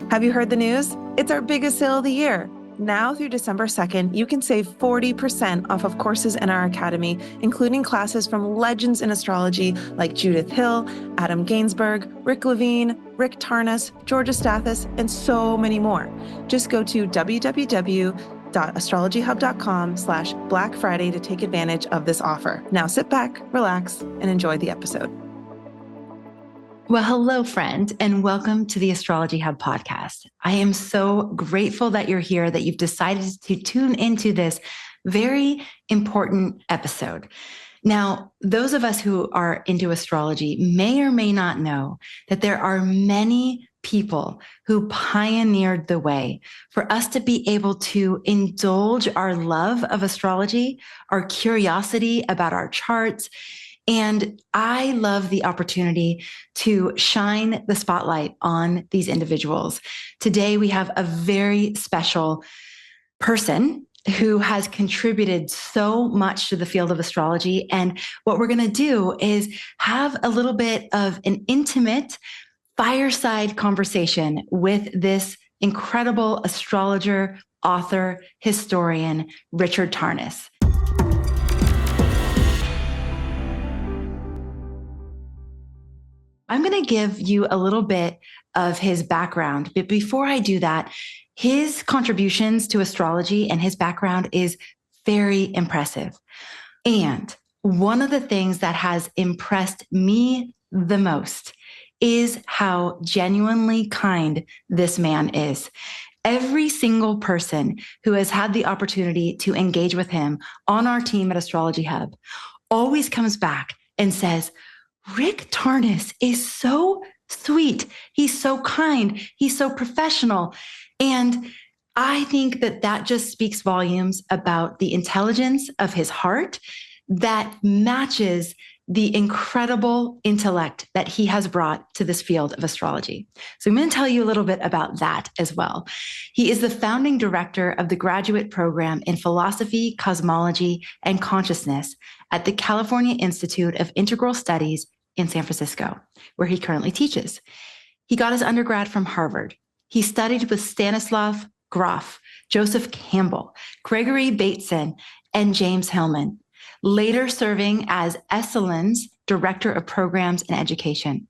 Have you heard the news? It's our biggest sale of the year. Now through December 2nd, you can save 40% off of courses in our academy, including classes from legends in astrology like Judith Hill, Adam Gainsbourg, Rick Levine, Rick Tarnas, Georgia Stathis, and so many more. Just go to www.astrologyhub.com/Black Friday to take advantage of this offer. Now sit back, relax, and enjoy the episode. Well, hello, friend, and welcome to the Astrology Hub Podcast. I am so grateful that you're here, that you've decided to tune into this very important episode. Now, those of us who are into astrology may or may not know that there are many people who pioneered the way for us to be able to indulge our love of astrology, our curiosity about our charts. And I love the opportunity to shine the spotlight on these individuals. Today, we have a very special person who has contributed so much to the field of astrology. And what we're going to do is have a little bit of an intimate fireside conversation with this incredible astrologer, author, historian, Richard Tarnas. I'm going to give you a little bit of his background, but before I do that, his contributions to astrology and his background is very impressive. And one of the things that has impressed me the most is how genuinely kind this man is. Every single person who has had the opportunity to engage with him on our team at Astrology Hub always comes back and says, Rick Tarnas is so sweet. He's so kind. He's so professional. And I think that that just speaks volumes about the intelligence of his heart that matches the incredible intellect that he has brought to this field of astrology. So I'm going to tell you a little bit about that as well. He is the founding director of the graduate program in philosophy, cosmology, and consciousness at the California Institute of Integral Studies in San Francisco, where he currently teaches. He got his undergrad from Harvard. He studied with Stanislav Grof, Joseph Campbell, Gregory Bateson, and James Hillman, later serving as Esalen Director of Programs and Education.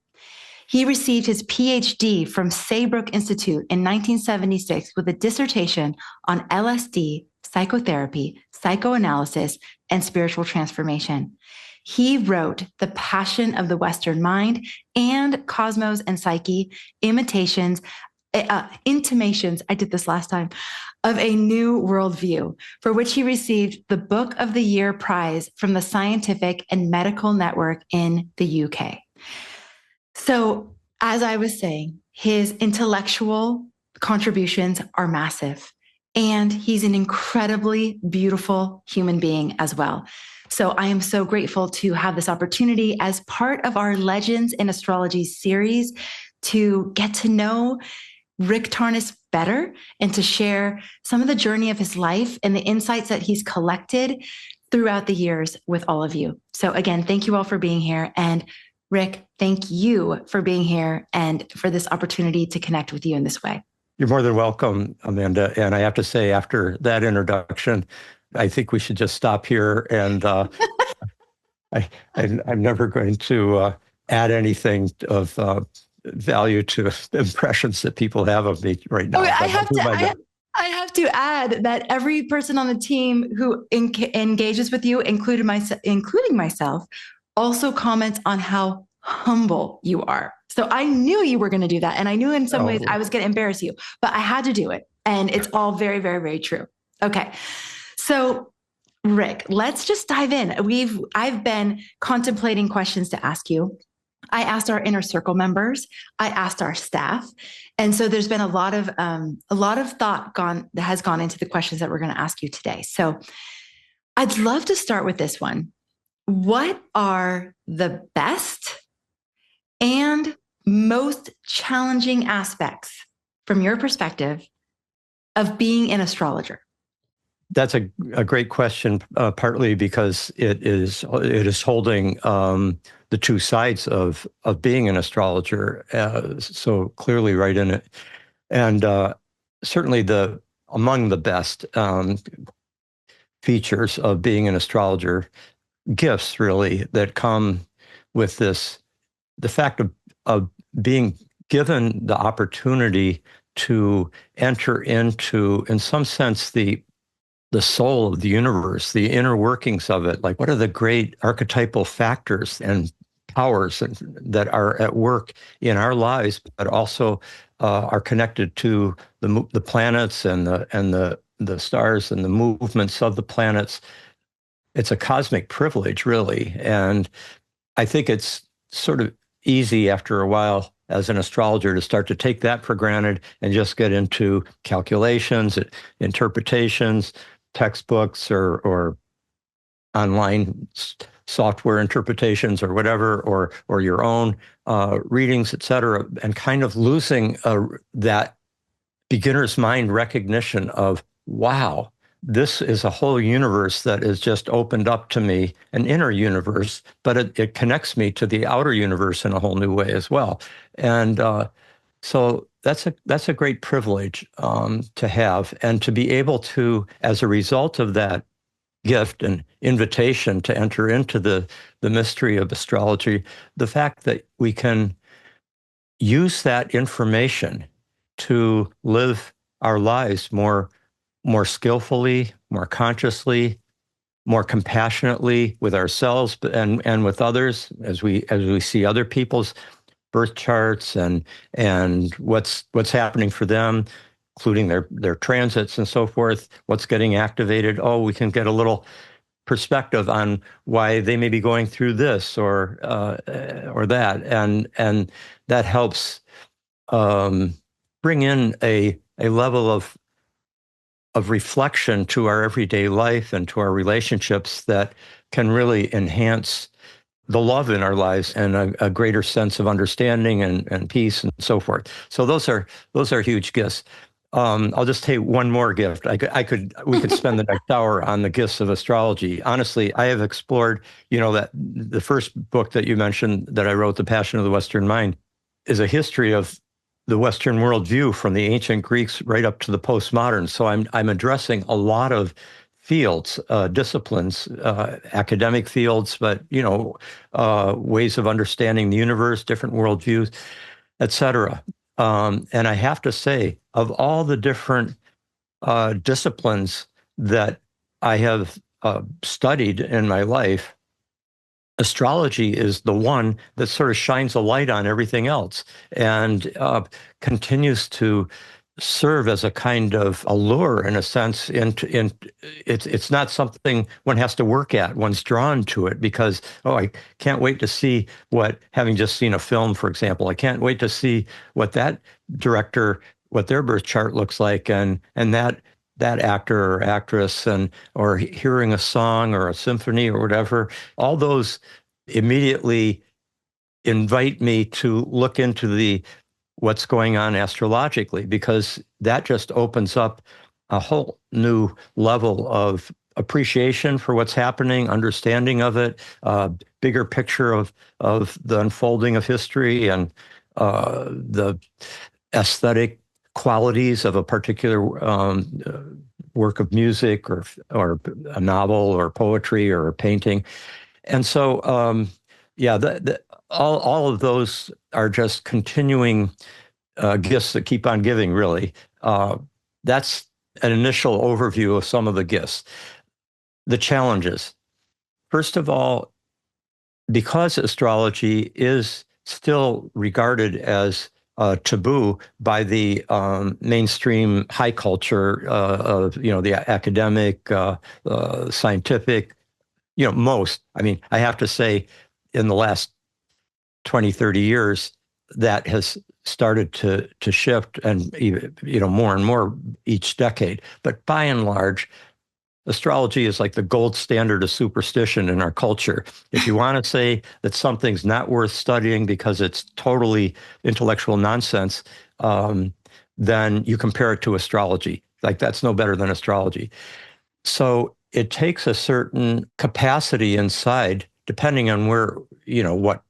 He received his PhD from Saybrook Institute in 1976 with a dissertation on LSD, psychotherapy, psychoanalysis, and spiritual transformation. He wrote The Passion of the Western Mind and Cosmos and Psyche, intimations, I did this last time, of a new worldview, for which he received the Book of the Year prize from the Scientific and Medical Network in the UK. So, as I was saying, his intellectual contributions are massive, and he's an incredibly beautiful human being as well. So I am so grateful to have this opportunity as part of our Legends in Astrology series to get to know Rick Tarnas better and to share some of the journey of his life and the insights that he's collected throughout the years with all of you. So again, thank you all for being here. And Rick, thank you for being here and for this opportunity to connect with you in this way. You're more than welcome, Amanda. And I have to say, after that introduction, I think we should just stop here. And I'm never going to add anything of value to the impressions that people have of me right now. Okay, I have to add that every person on the team who engages with you, including myself, also comments on how humble you are. So I knew you were going to do that. And I knew in some ways I was going to embarrass you, but I had to do it. And it's all very, very, very true. Okay. So Rick, let's just dive in. I've been contemplating questions to ask you. I asked our inner circle members. I asked our staff. And so there's been a lot of thought that has gone into the questions that we're going to ask you today. So I'd love to start with this one. What are the best and most challenging aspects from your perspective of being an astrologer? That's a great question, partly because it is holding the two sides of being an astrologer so clearly right in it. And certainly among the best features of being an astrologer, gifts really that come with the fact of being given the opportunity to enter into, in some sense, the soul of the universe, the inner workings of it. Like, what are the great archetypal factors and powers that are at work in our lives, but also are connected to the planets and the stars and the movements of the planets. It's a cosmic privilege, really. And I think it's sort of easy after a while as an astrologer to start to take that for granted and just get into calculations, interpretations, textbooks, or online software interpretations or whatever, or your own readings, et cetera, and kind of losing that beginner's mind recognition of, wow, this is a whole universe that is just opened up to me, an inner universe, but it connects me to the outer universe in a whole new way as well. And so that's a great privilege to have, and to be able to, as a result of that gift and invitation to enter into the mystery of astrology, the fact that we can use that information to live our lives more skillfully, more consciously, more compassionately with ourselves and with others, as we see other people's birth charts and what's happening for them, including their transits and so forth, what's getting activated. Oh, we can get a little perspective on why they may be going through this or that, and that helps bring in a level of reflection to our everyday life and to our relationships that can really enhance the love in our lives and a greater sense of understanding and peace and so forth. So those are huge gifts. I'll just take one more gift. We could spend the next hour on the gifts of astrology. Honestly, I have explored, that the first book that you mentioned that I wrote, The Passion of the Western Mind, is a history of the Western worldview from the ancient Greeks right up to the postmodern. So I'm addressing a lot of fields, disciplines, academic fields, but ways of understanding the universe, different worldviews, et cetera. And I have to say, of all the different disciplines that I have studied in my life, astrology is the one that sort of shines a light on everything else and continues to serve as a kind of allure, in a sense. It's not something one has to work at. One's drawn to it because, I can't wait to see having just seen a film, for example, I can't wait to see what that director, what their birth chart looks like, and that actor or actress, or hearing a song or a symphony or whatever. All those immediately invite me to look into what's going on astrologically, because that just opens up a whole new level of appreciation for what's happening, understanding of it, bigger picture of the unfolding of history and the aesthetic qualities of a particular work of music or a novel or poetry or a painting. And so, all of those are just continuing gifts that keep on giving, really. That's an initial overview of some of the gifts. The challenges. First of all, because astrology is still regarded as taboo by the mainstream high culture of the academic, scientific, most. I mean, I have to say, in the last 20, 30 years, that has started to shift, and more and more each decade. But by and large, astrology is like the gold standard of superstition in our culture. If you want to say that something's not worth studying because it's totally intellectual nonsense, then you compare it to astrology. Like, that's no better than astrology. So it takes a certain capacity inside, depending on what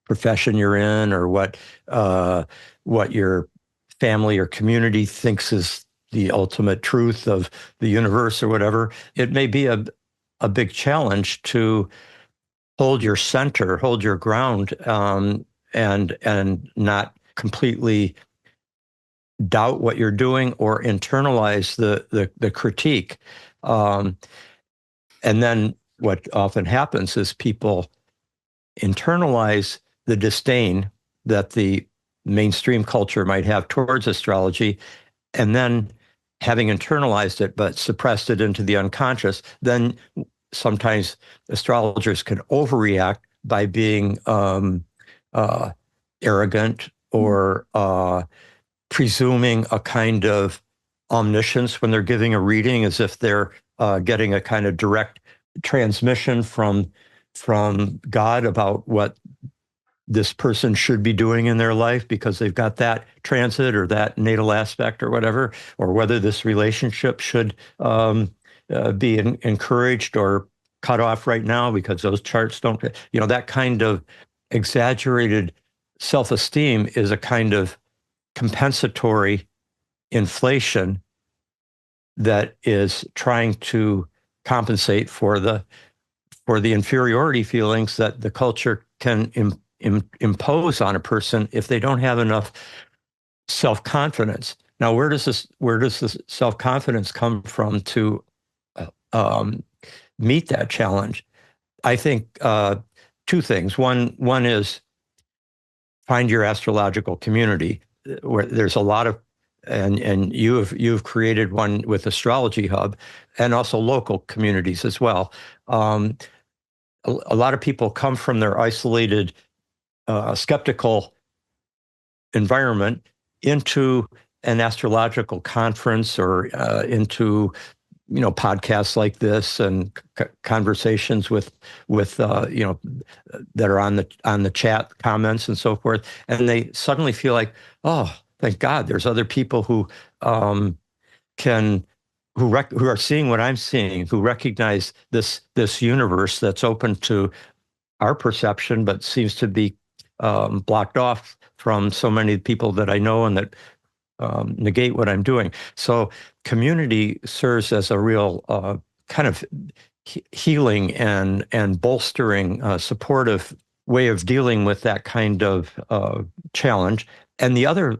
profession you're in or what your family or community thinks is the ultimate truth of the universe or whatever, it may be a big challenge to hold your center, hold your ground, and not completely doubt what you're doing or internalize the critique. And then what often happens is people internalize the disdain that the mainstream culture might have towards astrology, and then having internalized it but suppressed it into the unconscious, then sometimes astrologers can overreact by being arrogant or presuming a kind of omniscience when they're giving a reading, as if they're getting a kind of direct transmission from God about what this person should be doing in their life because they've got that transit or that natal aspect or whatever, or whether this relationship should be encouraged or cut off right now because those charts don't, that kind of exaggerated self-esteem is a kind of compensatory inflation that is trying to compensate for the inferiority feelings that the culture can impose on a person if they don't have enough self-confidence. Now, where does this self-confidence come from to meet that challenge? I think two things. One is find your astrological community, where there's a lot of, and you've created one with Astrology Hub, and also local communities as well. A lot of people come from their isolated, skeptical environment into an astrological conference or into podcasts like this and conversations with that are on the chat comments and so forth, and they suddenly feel like, oh, thank God, there's other people who are seeing what I'm seeing, who recognize this universe that's open to our perception, but seems to be blocked off from so many people that I know and that negate what I'm doing. So community serves as a real kind of healing and bolstering, supportive way of dealing with that kind of challenge. And the other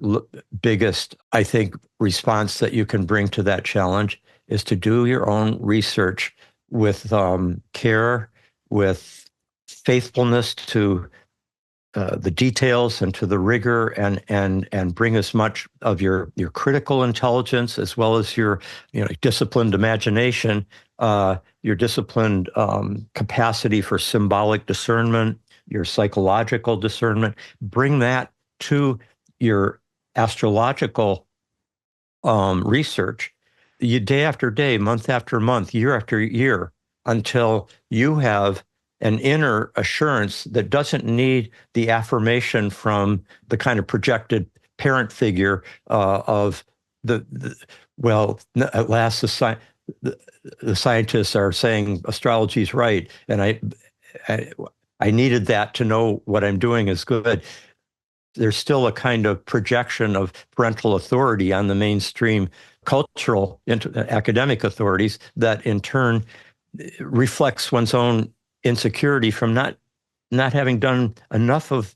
biggest, I think, response that you can bring to that challenge is to do your own research with care, with faithfulness to the details and to the rigor, and bring as much of your critical intelligence as well as your disciplined imagination, your disciplined capacity for symbolic discernment, your psychological discernment. Bring that to your astrological research, day after day, month after month, year after year, until you have an inner assurance that doesn't need the affirmation from the kind of projected parent figure of well, at last the scientists are saying astrology is right, and I needed that to know what I'm doing is good. There's still a kind of projection of parental authority on the mainstream cultural academic authorities that in turn reflects one's own insecurity from not having done enough of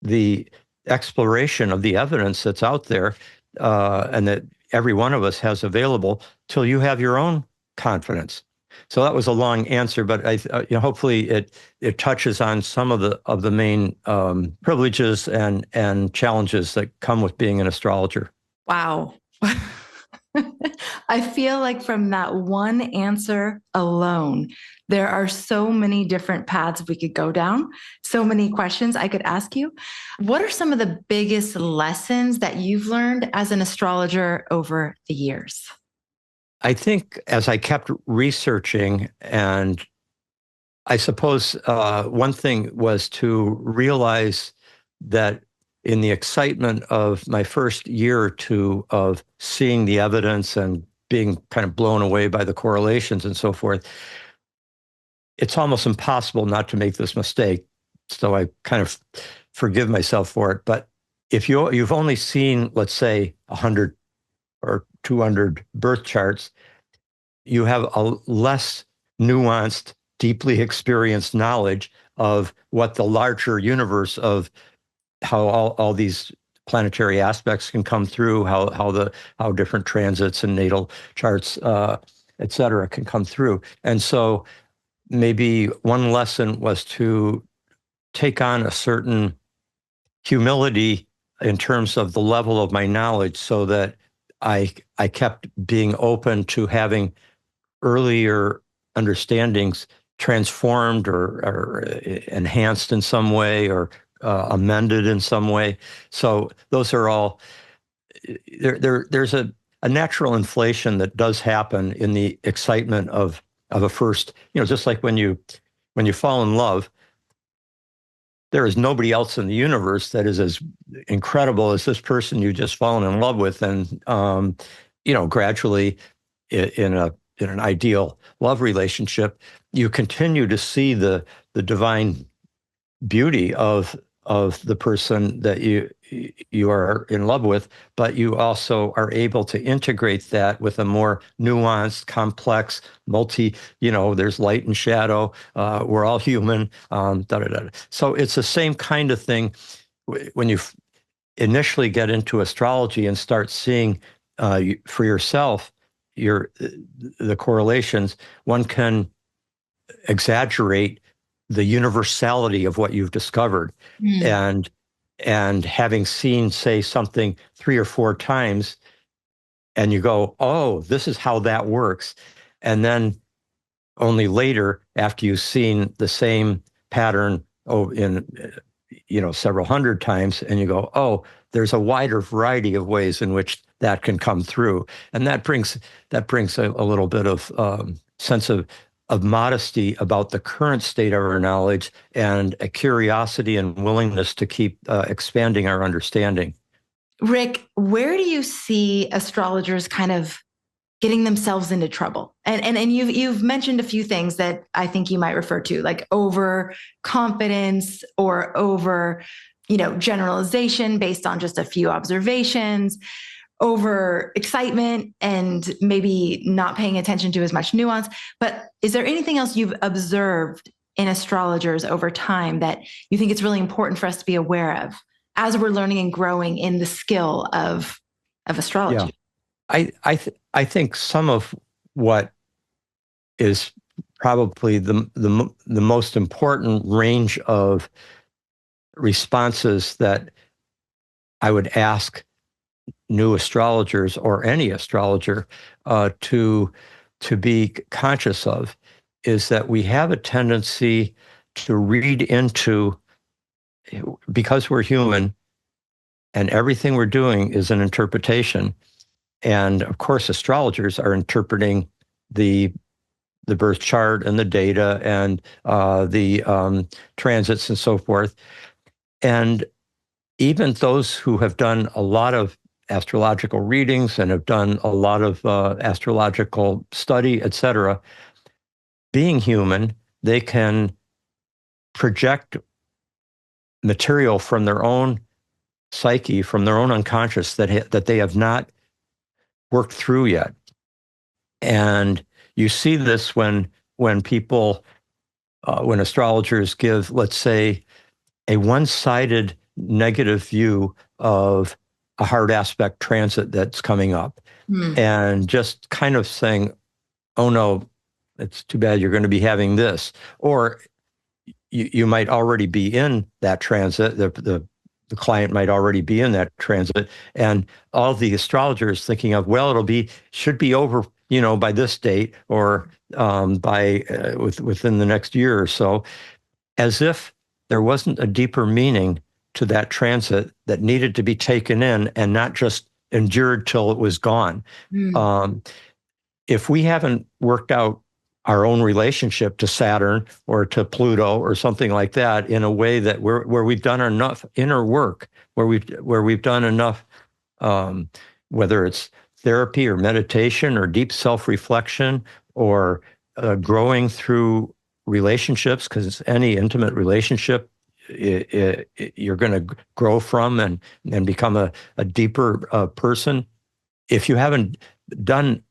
the exploration of the evidence that's out there, and that every one of us has available, till you have your own confidence. So that was a long answer, but hopefully it touches on some of the main privileges and challenges that come with being an astrologer. Wow. I feel like from that one answer alone, there are so many different paths we could go down, so many questions I could ask you. What are some of the biggest lessons that you've learned as an astrologer over the years? I think as I kept researching, and I suppose one thing was to realize that in the excitement of my first year or two of seeing the evidence and being kind of blown away by the correlations and so forth, it's almost impossible not to make this mistake. So I kind of forgive myself for it. But if you've only seen, let's say, 100 or 200 birth charts, you have a less nuanced, deeply experienced knowledge of what the larger universe of how all these planetary aspects can come through, how different transits and natal charts, et cetera, can come through. And so maybe one lesson was to take on a certain humility in terms of the level of my knowledge, so that I kept being open to having earlier understandings transformed or enhanced in some way, or amended in some way. So those are all, there's a natural inflation that does happen in the excitement of a first, just like when you fall in love, there is nobody else in the universe that is as incredible as this person you just fallen in love with. And, gradually in an ideal love relationship, you continue to see the divine beauty of the person that you are in love with, but you also are able to integrate that with a more nuanced, complex, there's light and shadow. We're all human. So it's the same kind of thing when you initially get into astrology and start seeing for yourself the correlations. One can exaggerate the universality of what you've discovered. And having seen, say, something 3 or 4 times, and you go, oh, this is how that works. And then only later, after you've seen the same pattern in several hundred times, and you go, oh, there's a wider variety of ways in which that can come through. And that brings a little bit of sense of modesty about the current state of our knowledge, and a curiosity and willingness to keep expanding our understanding. Rick, where do you see astrologers kind of getting themselves into trouble? And you've mentioned a few things that I think you might refer to, like overconfidence or over, generalization based on just a few observations, over excitement, and maybe not paying attention to as much nuance. But is there anything else you've observed in astrologers over time that you think it's really important for us to be aware of as we're learning and growing in the skill of astrology? Yeah. I think some of what is probably the most important range of responses that I would ask new astrologers, or any astrologer, to be conscious of, is that we have a tendency to read into, because we're human and everything we're doing is an interpretation. And of course, astrologers are interpreting the birth chart and the data and the transits and so forth. And even those who have done a lot of astrological readings and have done a lot of astrological study, et cetera, being human, they can project material from their own psyche, from their own unconscious, that they have not worked through yet. And you see this when people, when astrologers give, let's say, a one-sided negative view of a hard aspect transit that's coming up, and just kind of saying, oh no, it's too bad you're going to be having this. Or you might already be in that transit, the client might already be in that transit, and all the astrologers thinking of, well, should be over, by this date, or within the next year or so, as if there wasn't a deeper meaning to that transit that needed to be taken in and not just endured till it was gone. If we haven't worked out our own relationship to Saturn or to Pluto or something like that in a way that where we've done enough inner work, where we've done enough, whether it's therapy or meditation or deep self-reflection, or growing through relationships, because any intimate relationship you're going to grow from and become a deeper person. If you haven't done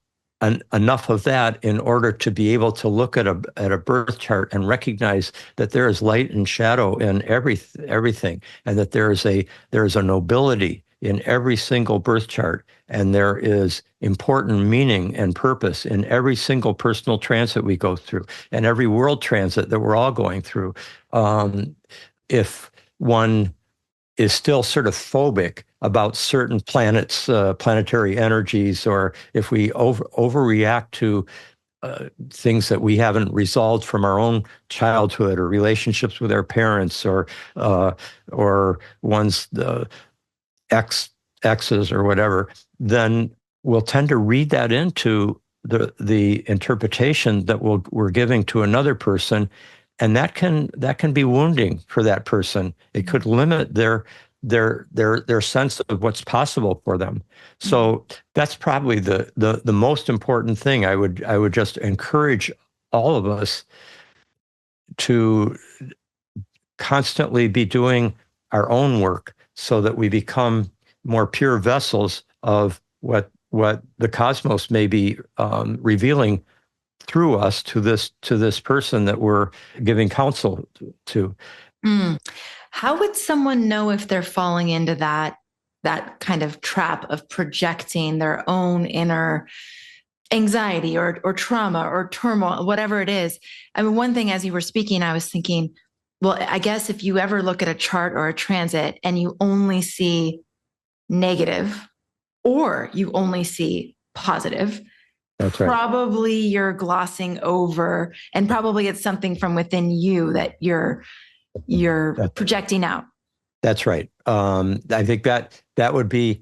enough of that in order to be able to look at a birth chart and recognize that there is light and shadow in everything, and that there is a nobility in every single birth chart, and there is important meaning and purpose in every single personal transit we go through, and every world transit that we're all going through. If one is still sort of phobic about certain planets, planetary energies, or if we overreact to things that we haven't resolved from our own childhood, or relationships with our parents, or one's exes or whatever, then we'll tend to read that into the interpretation that we're giving to another person, and that can be wounding for that person. It could limit their sense of what's possible for them. So that's probably the most important thing. I would just encourage all of us to constantly be doing our own work, so that we become more pure vessels of what the cosmos may be revealing through us to this person that we're giving counsel to. How would someone know if they're falling into that kind of trap of projecting their own inner anxiety or trauma or turmoil, whatever it is? I mean, one thing, as you were speaking, I was thinking, well, I guess if you ever look at a chart or a transit and you only see negative, or you only see positive, That's right. Probably you're glossing over, and probably it's something from within you that you're projecting out. That's right. I think that would be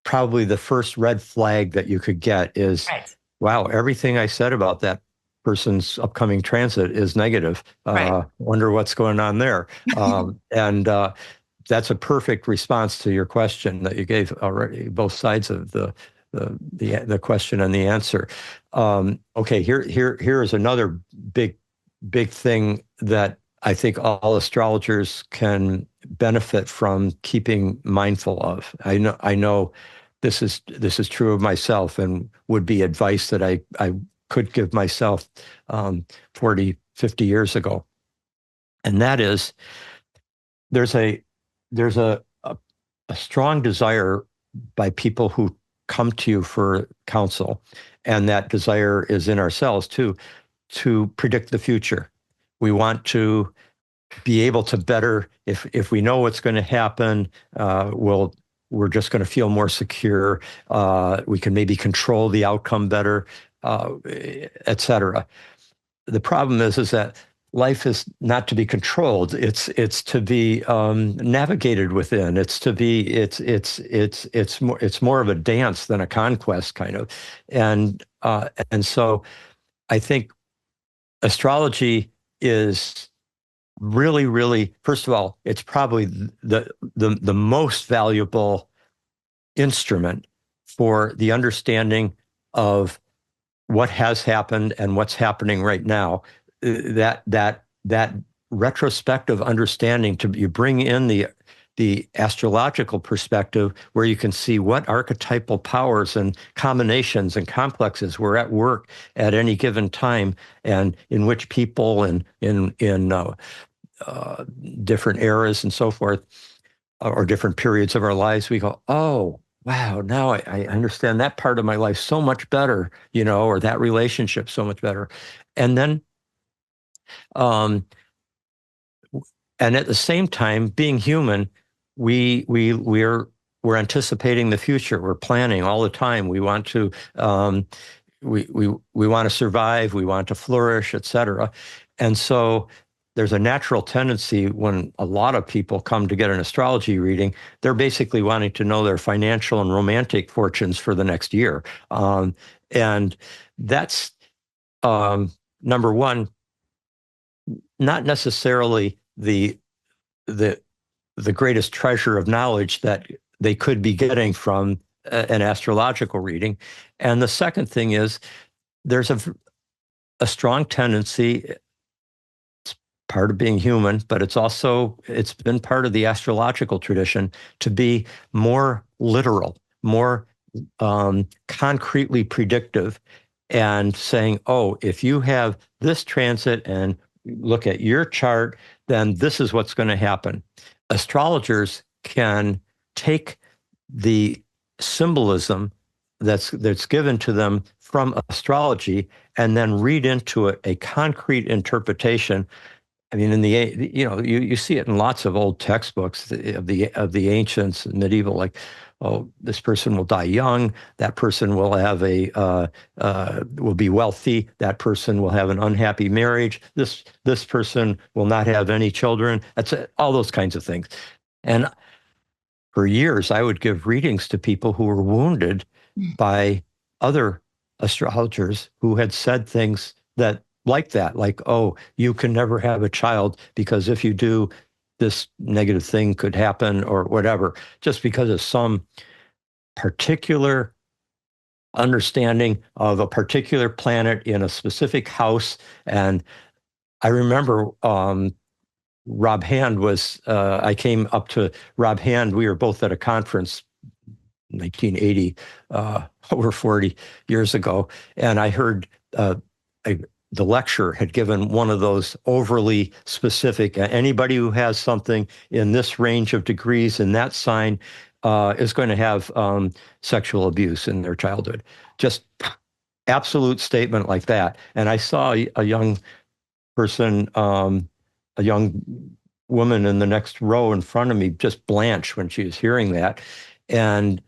probably the first red flag that you could get is, right. Wow, everything I said about that person's upcoming transit is negative. Right. Wonder what's going on there. And that's a perfect response to your question that you gave already, both sides of the question and the answer. Okay, here is another big thing that I think all astrologers can benefit from keeping mindful of. I know this is true of myself, and would be advice that I could give myself 40, 50 years ago. And that is, there's a strong desire by people who come to you for counsel, and that desire is in ourselves too, to predict the future. We want to be able to better, if we know what's going to happen, we're just going to feel more secure. We can maybe control the outcome better, et cetera. The problem is that life is not to be controlled. It's to be navigated within. It's more of a dance than a conquest, kind of. And so I think astrology is really, really, first of all, it's probably the most valuable instrument for the understanding of what has happened and what's happening right now. That retrospective understanding, you bring in the astrological perspective, where you can see what archetypal powers and combinations and complexes were at work at any given time, and in which people and in different eras and so forth, or different periods of our lives, we go, oh, wow, now I understand that part of my life so much better, or that relationship so much better. And then, and at the same time, being human, we're anticipating the future. We're planning all the time. We want to, we want to survive. We want to flourish, et cetera. And so there's a natural tendency when a lot of people come to get an astrology reading, they're basically wanting to know their financial and romantic fortunes for the next year. And that's, number one, not necessarily the greatest treasure of knowledge that they could be getting from an astrological reading. And the second thing is, there's a strong tendency, part of being human, but it's been part of the astrological tradition to be more literal, more concretely predictive, and saying, oh, if you have this transit and look at your chart, then this is what's going to happen. Astrologers can take the symbolism that's given to them from astrology and then read into it a concrete interpretation. I mean, you see it in lots of old textbooks of the ancients and medieval, like, oh, this person will die young. That person will have will be wealthy. That person will have an unhappy marriage. This person will not have any children. That's all those kinds of things. And for years, I would give readings to people who were wounded by other astrologers who had said things like that, like, oh, you can never have a child because if you do, this negative thing could happen or whatever, just because of some particular understanding of a particular planet in a specific house. And I remember Rob Hand I came up to Rob Hand. We were both at a conference 1980, over 40 years ago. And I heard the lecturer had given one of those overly specific, anybody who has something in this range of degrees in that sign is going to have sexual abuse in their childhood. Just absolute statement like that. And I saw a young person, a young woman in the next row in front of me just blanch when she was hearing that. And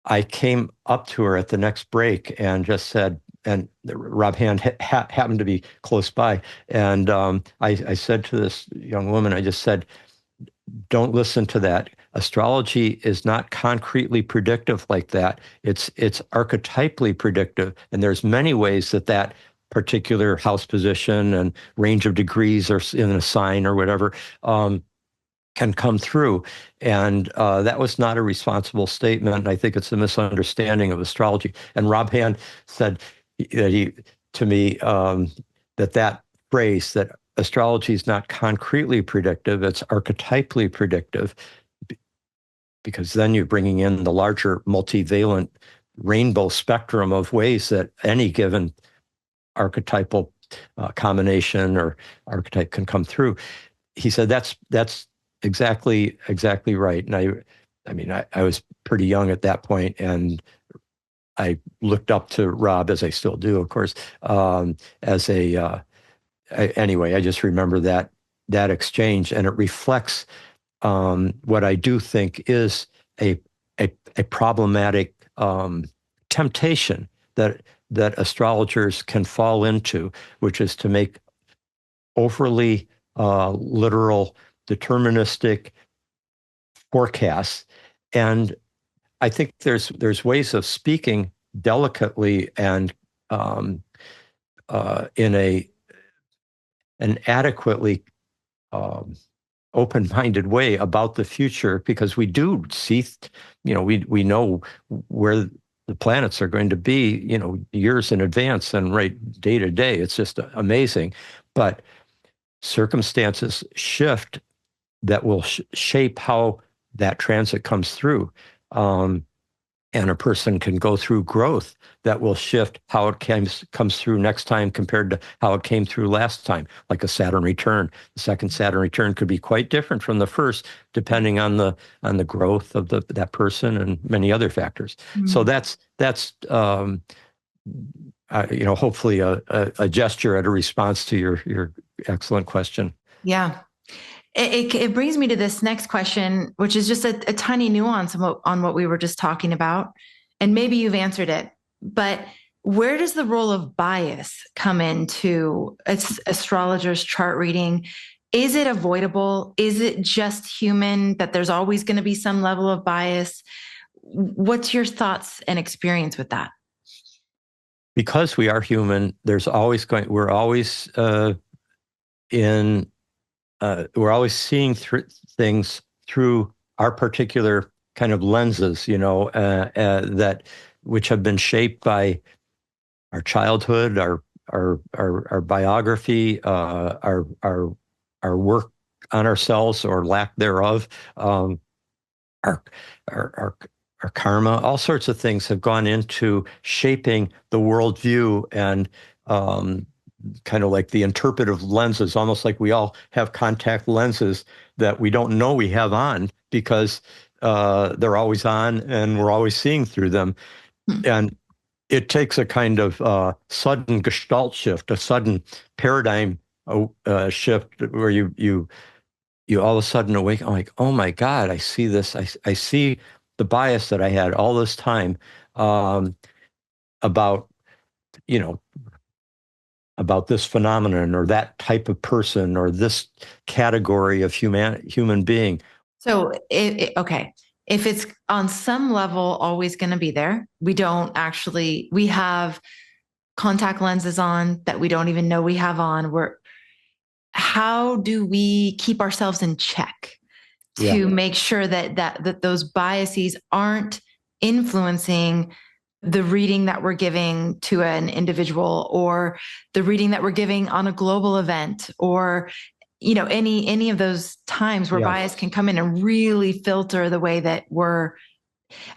I came up to her at the next break and just said, and Rob Hand happened to be close by. And I said to this young woman, I just said, don't listen to that. Astrology is not concretely predictive like that. It's archetypally predictive. And there's many ways that particular house position and range of degrees or in a sign or whatever can come through. And that was not a responsible statement. I think it's a misunderstanding of astrology. And Rob Hand said to me that phrase, that astrology is not concretely predictive, it's archetypally predictive, because then you're bringing in the larger multivalent rainbow spectrum of ways that any given archetypal combination or archetype can come through. He said that's exactly right. And I was pretty young at that point, and I looked up to Rob, as I still do, of course, anyway, I just remember that exchange, and it reflects what I do think is a problematic temptation that astrologers can fall into, which is to make overly literal, deterministic forecasts. And I think there's ways of speaking delicately and in an adequately open-minded way about the future, because we do see, we know where the planets are going to be, years in advance and right day to day. It's just amazing. But circumstances shift that will shape how that transit comes through. And a person can go through growth that will shift how it comes through next time compared to how it came through last time, like a Saturn return. The second Saturn return could be quite different from the first, depending on the growth of that person and many other factors. Mm-hmm. So that's hopefully a gesture at a response to your excellent question. Yeah. It brings me to this next question, which is just a tiny nuance on what we were just talking about. And maybe you've answered it, but where does the role of bias come into astrologers' chart reading? Is it avoidable? Is it just human that there's always going to be some level of bias? What's your thoughts and experience with that? Because we are human, we're always seeing things through our particular kind of lenses, which have been shaped by our childhood, our biography, our our work on ourselves or lack thereof, our, our, our, our karma, all sorts of things have gone into shaping the worldview and kind of like the interpretive lenses, almost like we all have contact lenses that we don't know we have on because they're always on and we're always seeing through them. And it takes a kind of sudden gestalt shift, a sudden paradigm shift where you all of a sudden awake. I'm like, oh my God, I see this. I see the bias that I had all this time about, about this phenomenon or that type of person or this category of human being. So, okay, if it's on some level always going to be there, we have contact lenses on that we don't even know we have on. How do we keep ourselves in check to make sure that those biases aren't influencing the reading that we're giving to an individual or the reading that we're giving on a global event or any of those times where bias can come in and really filter the way that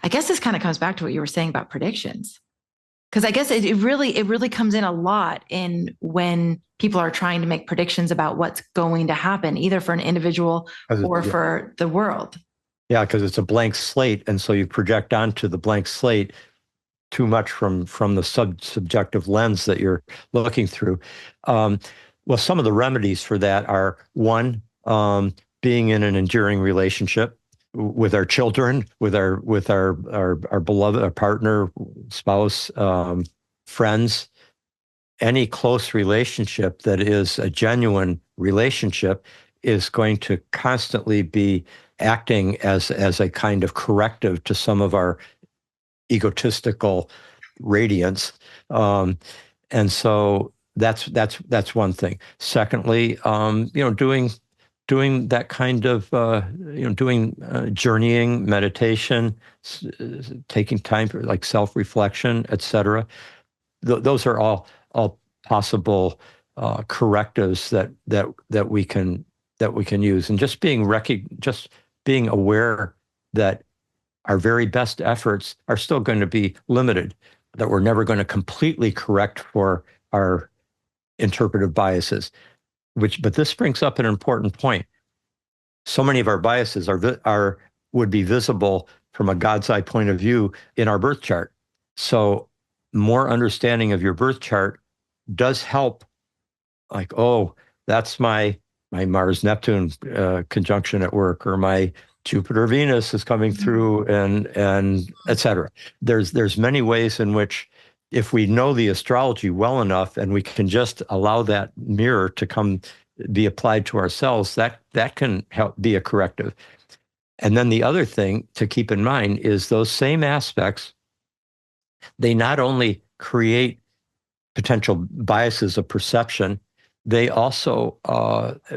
I guess this kind of comes back to what you were saying about predictions. Because I guess it really comes in a lot in when people are trying to make predictions about what's going to happen, either for an individual or for the world. Yeah, because it's a blank slate. And so you project onto the blank slate too much from the subjective lens that you're looking through. Well, some of the remedies for that are one, being in an enduring relationship with our children, with our beloved, our partner, spouse, friends. Any close relationship that is a genuine relationship is going to constantly be acting as a kind of corrective to some of our egotistical radiance, and so that's one thing. Secondly, doing that kind of doing journeying, meditation, taking time for like self-reflection, etc. Those are all possible correctives that we can use, and just being aware that our very best efforts are still going to be limited, that we're never going to completely correct for our interpretive biases. But this brings up an important point. So many of our biases would be visible from a God's eye point of view in our birth chart. So more understanding of your birth chart does help. Like, oh, that's my Mars-Neptune conjunction at work, or my Jupiter-Venus is coming through, and et cetera. There's many ways in which, if we know the astrology well enough and we can just allow that mirror to be applied to ourselves, that can help be a corrective. And then the other thing to keep in mind is those same aspects, they not only create potential biases of perception, they also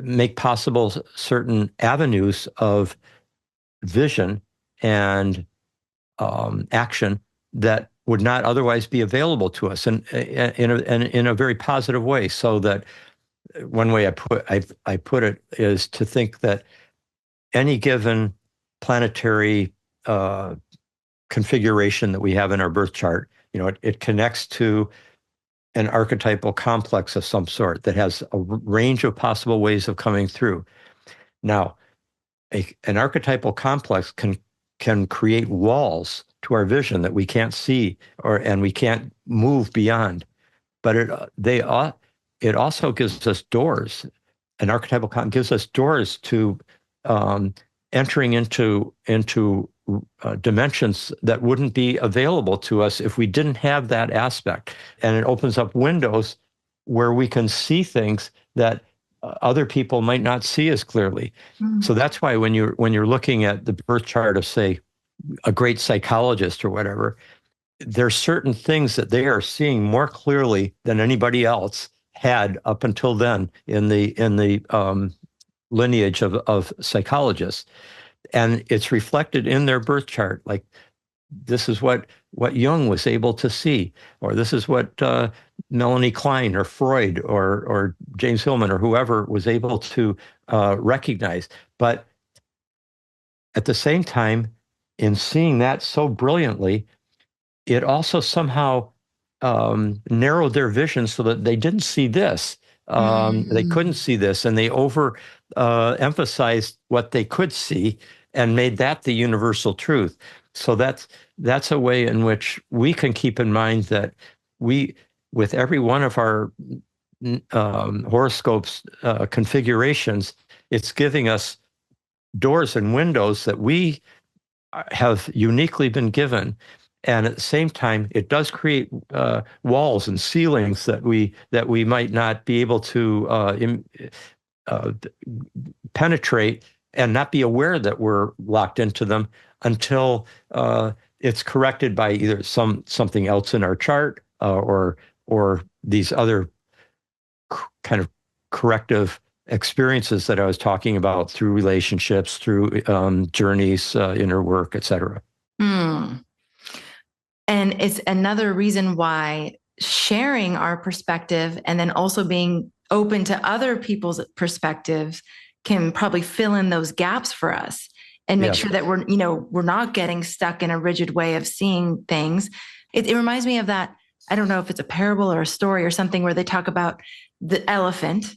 make possible certain avenues of vision and action that would not otherwise be available to us, and in a very positive way. So that one way I put it is to think that any given planetary configuration that we have in our birth chart, it connects to an archetypal complex of some sort that has a range of possible ways of coming through. Now, an archetypal complex can create walls to our vision that we can't see and we can't move beyond. But it also gives us doors. An archetypal complex gives us doors to entering into dimensions that wouldn't be available to us if we didn't have that aspect. And it opens up windows where we can see things that other people might not see as clearly. So that's why when you're looking at the birth chart of, say, a great psychologist or whatever, there's certain things that they are seeing more clearly than anybody else had up until then in the lineage of psychologists. And it's reflected in their birth chart. Like, this is what Jung was able to see, or this is what Melanie Klein or Freud or James Hillman or whoever was able to recognize. But at the same time, in seeing that so brilliantly, it also somehow narrowed their vision so that they didn't see this. They couldn't see this, and they emphasized what they could see and made that the universal truth. So that's a way in which we can keep in mind that we, with every one of our horoscopes configurations, it's giving us doors and windows that we have uniquely been given. And at the same time, it does create walls and ceilings that we might not be able to penetrate and not be aware that we're locked into them until it's corrected by either something else in our chart or these other kind of corrective experiences that I was talking about through relationships, through journeys, inner work, etc. And it's another reason why sharing our perspective and then also being open to other people's perspectives can probably fill in those gaps for us and make sure that we're not getting stuck in a rigid way of seeing things. It reminds me of that. I don't know if it's a parable or a story or something where they talk about the elephant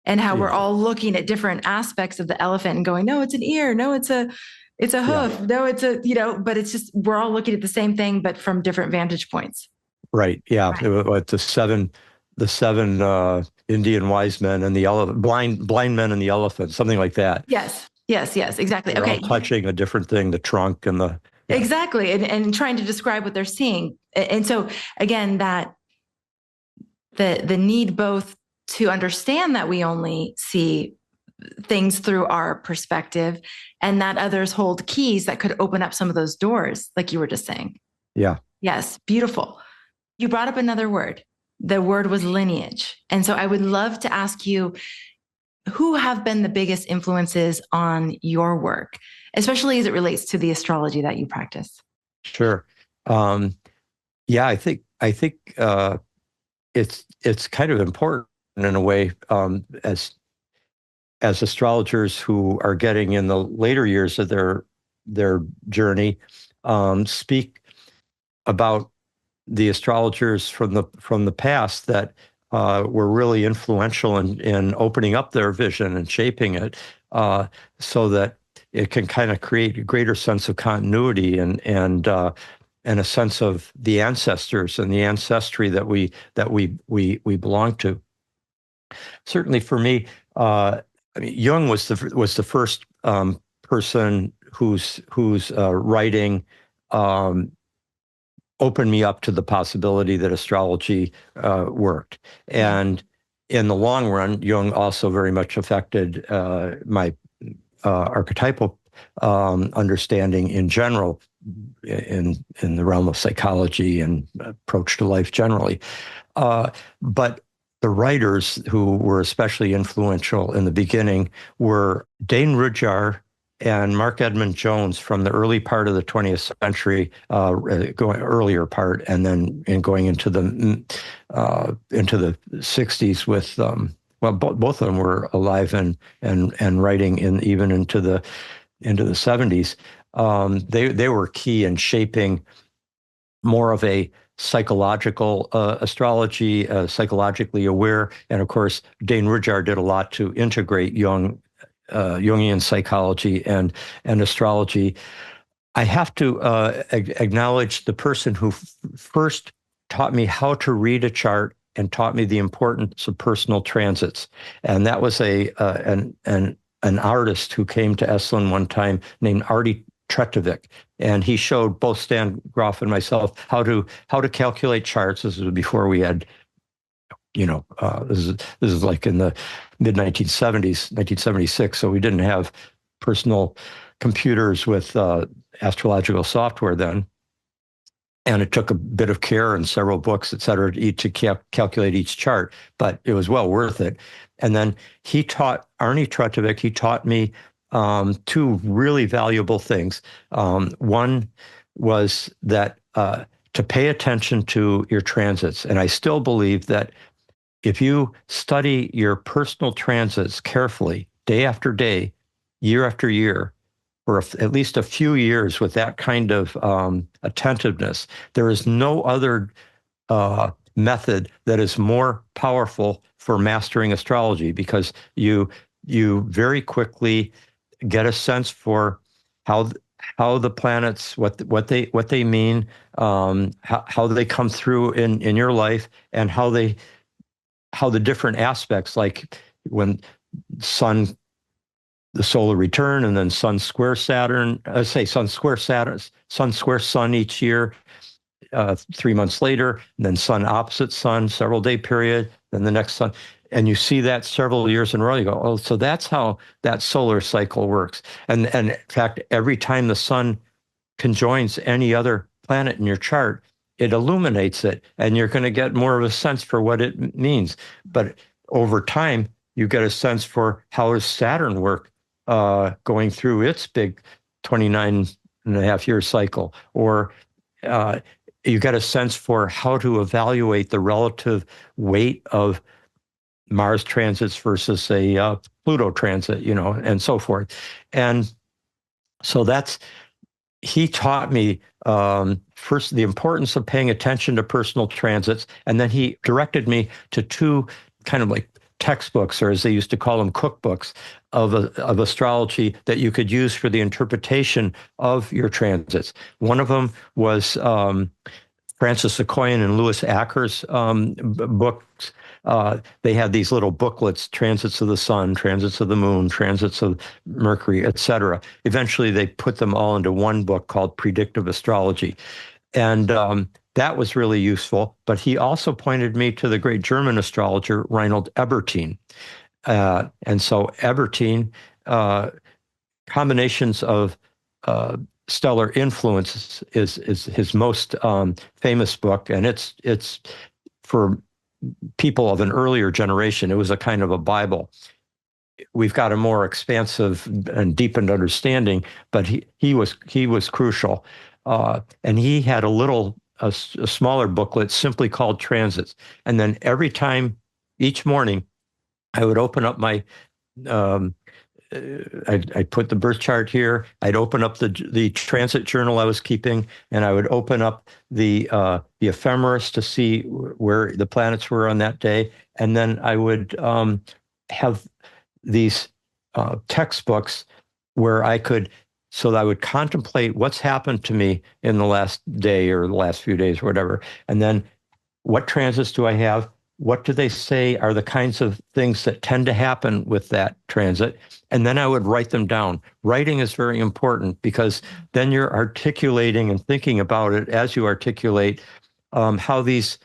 and how we're all looking at different aspects of the elephant and going, no, it's an ear. No, it's a hoof. No, it's but it's just, we're all looking at the same thing, but from different vantage points. Right. Yeah. Right. The seven Indian wise men and the elephant, blind men and the elephant, something like that. Yes, exactly. They're all touching a different thing, the trunk and the... Yeah. Exactly. And trying to describe what they're seeing. And so again, that the need both to understand that we only see things through our perspective and that others hold keys that could open up some of those doors, like you were just saying. Yeah. Yes. Beautiful. You brought up another word. The word was lineage. And so I would love to ask you, who have been the biggest influences on your work, especially as it relates to the astrology that you practice? Sure. Yeah, I think it's kind of important in a way, as astrologers who are getting in the later years of their journey, speak about the astrologers from the past that were really influential in opening up their vision and shaping it, so that it can kind of create a greater sense of continuity and a sense of the ancestors and the ancestry that we belong to. Certainly, for me, Jung was the first person whose writing opened me up to the possibility that astrology worked. And in the long run, Jung also very much affected my archetypal understanding in general, in the realm of psychology and approach to life generally. But the writers who were especially influential in the beginning were Dane Rudhyar and Mark Edmund Jones from the early part of the 20th century, earlier part, and then going into the 60s with both of them were alive and writing even into the 70s. They were key in shaping more of a psychological astrology, psychologically aware, and of course Dane Rudhyar did a lot to integrate Jungian psychology and astrology. I have to acknowledge the person who first taught me how to read a chart and taught me the importance of personal transits, and that was an artist who came to Esalen one time named Artie Tretovic, and he showed both Stan Groff and myself how to calculate charts. This was before we had, this is like in the mid 1970s, 1976. So we didn't have personal computers with astrological software then. And it took a bit of care and several books, et cetera, to calculate each chart, but it was well worth it. And then Arnie Tretovic, he taught me two really valuable things. One was that to pay attention to your transits. And I still believe that if you study your personal transits carefully, day after day, year after year, for at least a few years with that kind of attentiveness, there is no other method that is more powerful for mastering astrology, because you very quickly get a sense for how the planets, what they mean, how they come through in your life, and how the different aspects, like when the solar return, and then Sun square Saturn, Sun square Sun each year, 3 months later, and then Sun opposite Sun, several day period, then the next Sun. And you see that several years in a row, you go, oh, so that's how that solar cycle works. And in fact, every time the Sun conjoins any other planet in your chart, it illuminates it, and you're going to get more of a sense for what it means. But over time, you get a sense for how does Saturn work going through its big 29.5-year cycle, or you get a sense for how to evaluate the relative weight of Mars transits versus a Pluto transit, and so forth. And so he taught me first the importance of paying attention to personal transits, and then he directed me to two kind of like textbooks, or as they used to call them, cookbooks of astrology that you could use for the interpretation of your transits. One of them was Francis Sequoian and Louis Acker's books. They had these little booklets, transits of the sun, transits of the moon, transits of Mercury, etc. Eventually, they put them all into one book called Predictive Astrology. And that was really useful. But he also pointed me to the great German astrologer, Reinhold Ebertin. And so Ebertin, combinations of stellar influences is his most famous book. And it's for people of an earlier generation, it was a kind of a Bible. We've got a more expansive and deepened understanding, but he was crucial. And he had a smaller booklet simply called Transits. And then every time, each morning, I would open up my, I'd put the birth chart here. I'd open up the transit journal I was keeping, and I would open up the ephemeris to see where the planets were on that day. And then I would have these textbooks where I would contemplate what's happened to me in the last day or the last few days or whatever. And then what transits do I have? What do they say are the kinds of things that tend to happen with that transit? And then I would write them down. Writing is very important, because then you're articulating and thinking about it as you articulate how these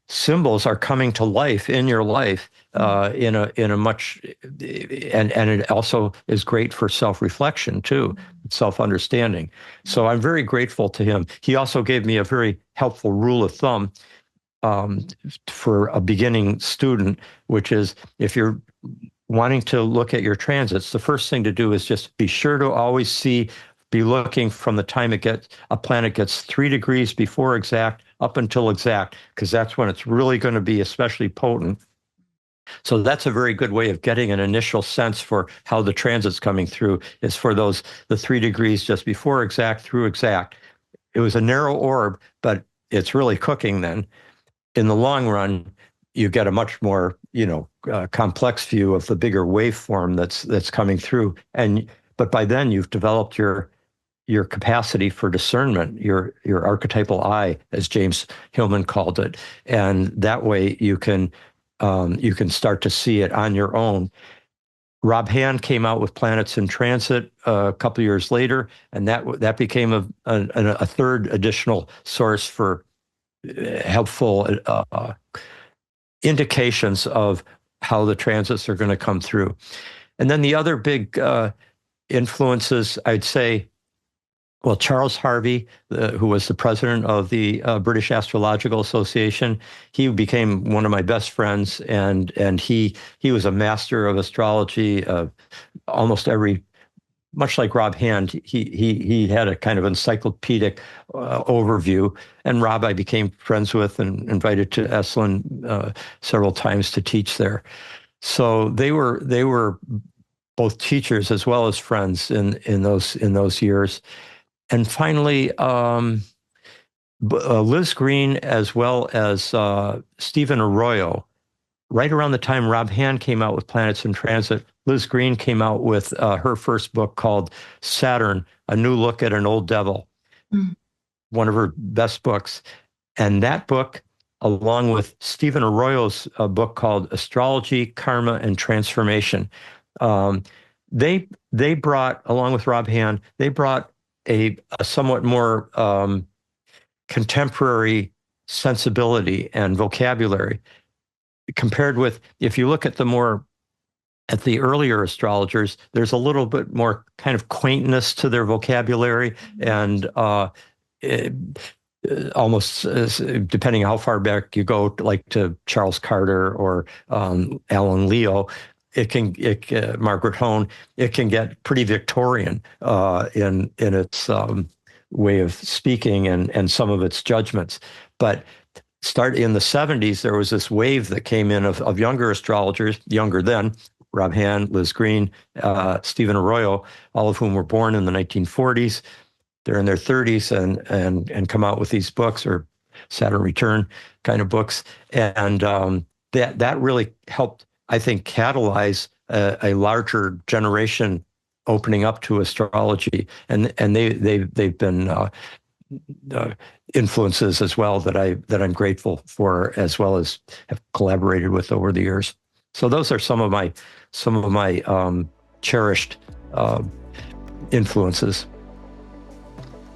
symbols are coming to life in your life in a much, and it also is great for self-reflection too, self-understanding. So I'm very grateful to him. He also gave me a very helpful rule of thumb for a beginning student, which is, if you're wanting to look at your transits, the first thing to do is just be sure to always be looking from the time a planet gets 3 degrees before exact up until exact, because that's when it's really going to be especially potent. So that's a very good way of getting an initial sense for how the transit's coming through, is for the 3 degrees just before exact through exact. It was a narrow orb, but it's really cooking then. In the long run, you get a much more, complex view of the bigger waveform that's coming through. But by then you've developed your capacity for discernment, your archetypal eye, as James Hillman called it, and that way you can start to see it on your own. Rob Hand came out with Planets in Transit a couple of years later, and that became a third additional source for helpful indications of how the transits are going to come through. And then the other big influences, I'd say, well, Charles Harvey, who was the president of the British Astrological Association, he became one of my best friends, and he was a master of astrology. Almost every much like Rob Hand, he had a kind of encyclopedic overview. And Rob I became friends with and invited to Esalen several times to teach there. So they were both teachers as well as friends in those years. And finally, Liz Green as well as Stephen Arroyo. Right around the time Rob Hand came out with Planets in Transit, Liz Green came out with her first book called Saturn, A New Look at an Old Devil, one of her best books. And that book, along with Stephen Arroyo's book called Astrology, Karma, and Transformation, they brought, along with Rob Hand, they brought a somewhat more contemporary sensibility and vocabulary. Compared with, if you look at the earlier astrologers, there's a little bit more kind of quaintness to their vocabulary, and almost depending how far back you go, like to Charles Carter or Alan Leo, Margaret Hone, it can get pretty Victorian in its way of speaking and some of its judgments, but. Start in the 70s, there was this wave that came in of younger astrologers, younger then, Rob Hand, Liz Green, Stephen Arroyo, all of whom were born in the 1940s. They're in their 30s and come out with these books, or Saturn Return kind of books. And that really helped, I think, catalyze a larger generation opening up to astrology. And they've been influences as well that I'm grateful for, as well as have collaborated with over the years. So those are some of my cherished influences.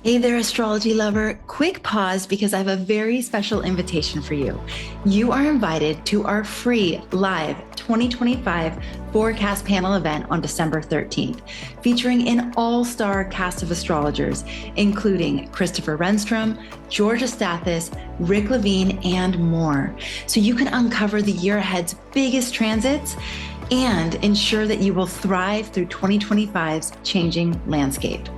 Hey there, astrology lover. Quick pause because I have a very special invitation for you. You are invited to our free live 2025 forecast panel event on December 13th, featuring an all-star cast of astrologers, including Christopher Renstrom, Georgia Stathis, Rick Levine, and more. So you can uncover the year ahead's biggest transits and ensure that you will thrive through 2025's changing landscape.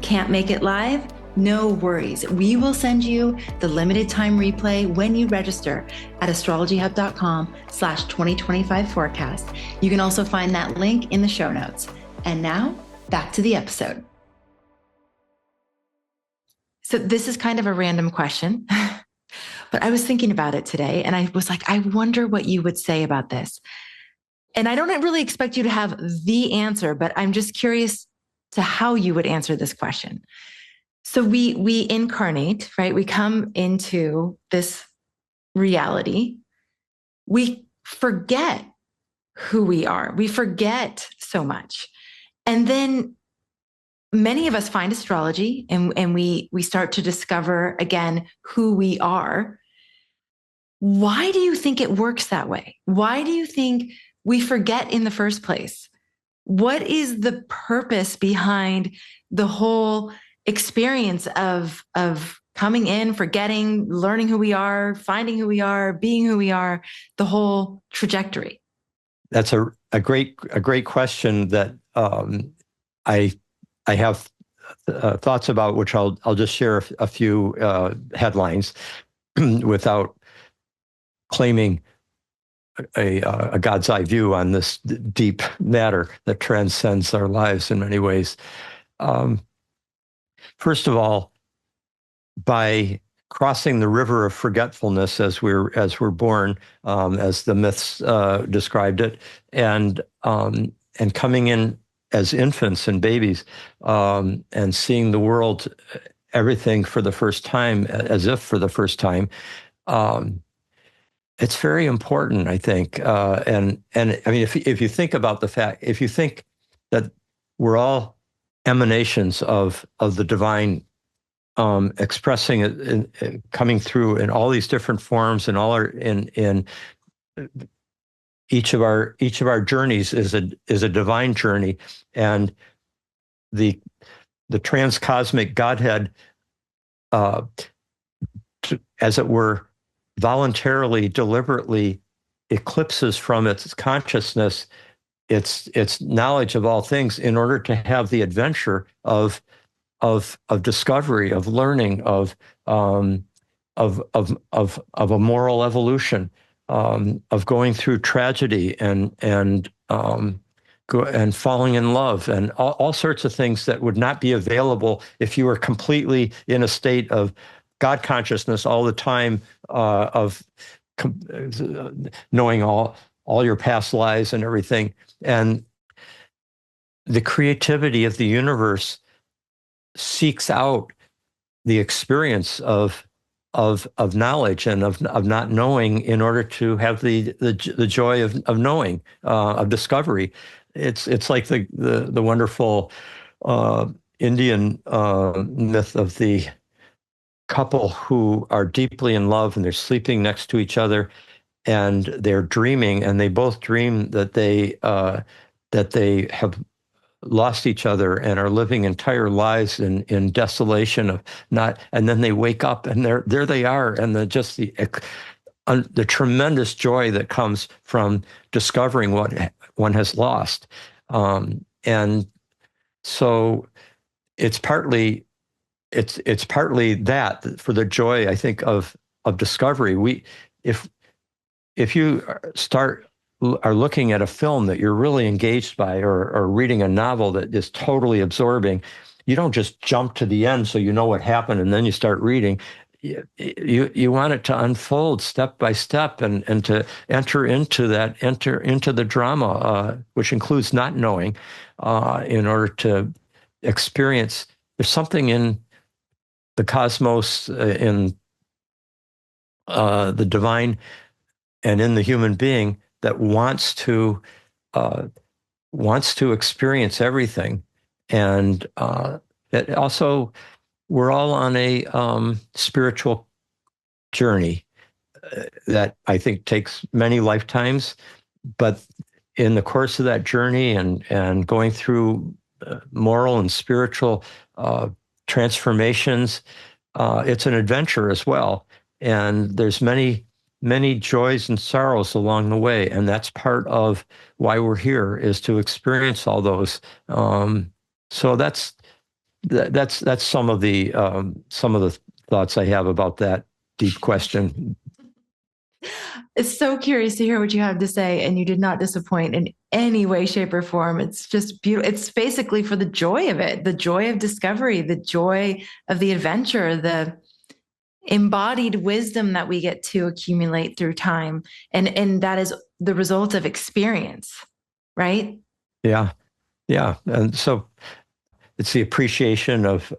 Can't make it live? No worries. We will send you the limited time replay when you register at astrologyhub.com/2025 forecast. You can also find that link in the show notes. And now back to the episode. So this is kind of a random question, but I was thinking about it today and I was like, I wonder what you would say about this. And I don't really expect you to have the answer, but I'm just curious to how you would answer this question. So we incarnate, right? We come into this reality. We forget who we are. We forget so much. And then many of us find astrology and we start to discover again who we are. Why do you think it works that way? Why do you think we forget in the first place? What is the purpose behind the whole experience of coming in, forgetting, learning who we are, finding who we are, being who we are, the whole trajectory? That's a great question that I have thoughts about, which I'll just share a few headlines without claiming a God's eye view on this deep matter that transcends our lives in many ways. First of all, by crossing the river of forgetfulness as we're born, as the myths described it, and coming in as infants and babies, and seeing the world, everything for the first time, as if for the first time. It's very important, I think. And I mean, if you think about the fact, if you think that we're all emanations of the divine, expressing it, coming through in all these different forms, and all in each of our journeys is a divine journey, and the transcosmic Godhead, as it were, voluntarily, deliberately eclipses from its consciousness it's knowledge of all things in order to have the adventure of discovery, of learning, of a moral evolution, of going through tragedy and falling in love, and all sorts of things that would not be available if you were completely in a state of God consciousness all the time, of knowing all your past lives and everything. And the creativity of the universe seeks out the experience of knowledge and of not knowing in order to have the joy of knowing, of discovery. It's like the wonderful Indian myth of the couple who are deeply in love and they're sleeping next to each other and they're dreaming, and they both dream that they have lost each other and are living entire lives in desolation of not, and then they wake up and there they are, and the tremendous joy that comes from discovering what one has lost, and so it's partly that, for the joy, I think, of discovery. If you are looking at a film that you're really engaged by, or reading a novel that is totally absorbing, you don't just jump to the end so you know what happened and then you start reading. You want it to unfold step by step, and to enter into the drama, which includes not knowing, in order to experience. There's something in the cosmos, in the divine, and in the human being that wants to experience everything, and it also, we're all on a spiritual journey that I think takes many lifetimes, but in the course of that journey and going through moral and spiritual transformations, it's an adventure as well, and there's many joys and sorrows along the way, and that's part of why we're here, is to experience all those. So that's some of the thoughts I have about that deep question. It's so curious to hear what you have to say, and you did not disappoint in any way, shape, or form. It's just beautiful. It's basically for the joy of it, the joy of discovery, the joy of the adventure, the embodied wisdom that we get to accumulate through time, and that is the result of experience, right? Yeah, and so it's the appreciation of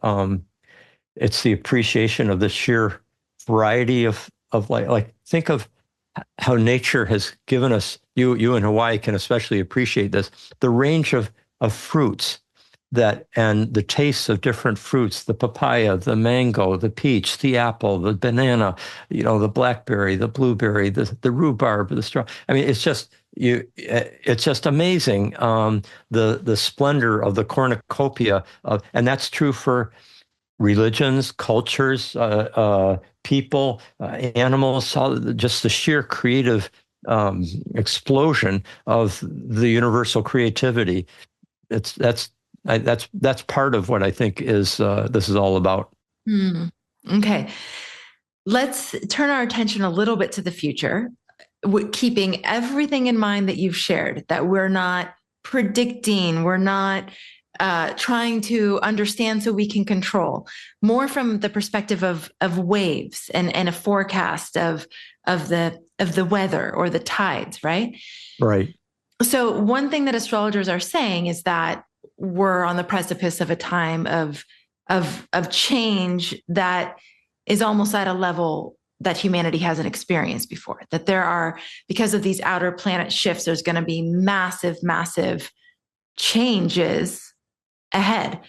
the sheer variety of like think of how nature has given us. You in Hawaii can especially appreciate this, the range of fruits and the tastes of different fruits: the papaya, the mango, the peach, the apple, the banana, the blackberry, the blueberry, the rhubarb, the straw. I mean, it's just amazing, the splendor of the cornucopia and that's true for religions, cultures, people, animals, just the sheer creative explosion of the universal creativity. That's part of what I think is this is all about. Okay, let's turn our attention a little bit to the future, keeping everything in mind that you've shared, that we're not predicting, we're not trying to understand so we can control, more from the perspective of waves and a forecast of the weather or the tides, right? Right. So one thing that astrologers are saying is that we're on the precipice of a time of change that is almost at a level that humanity hasn't experienced before. That there are, because of these outer planet shifts, there's going to be massive changes ahead.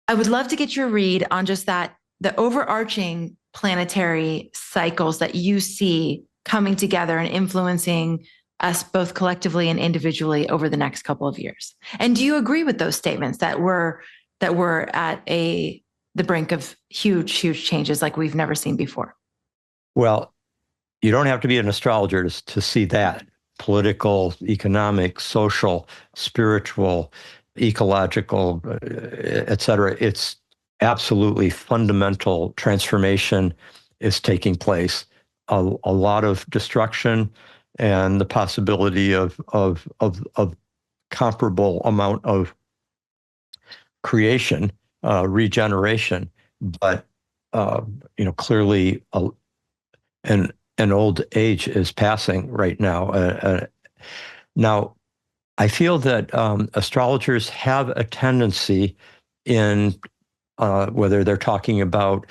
I would love to get your read on just that, the overarching planetary cycles that you see coming together and influencing us both collectively and individually over the next couple of years. And do you agree with those statements that we're at the brink of huge changes like we've never seen before? Well, you don't have to be an astrologer to see that. political, economic, social, spiritual, ecological, et cetera. It's absolutely fundamental transformation is taking place. A lot of destruction and the possibility of comparable amount of creation, regeneration, but clearly an old age is passing right now. Now, I feel that astrologers have a tendency in whether they're talking about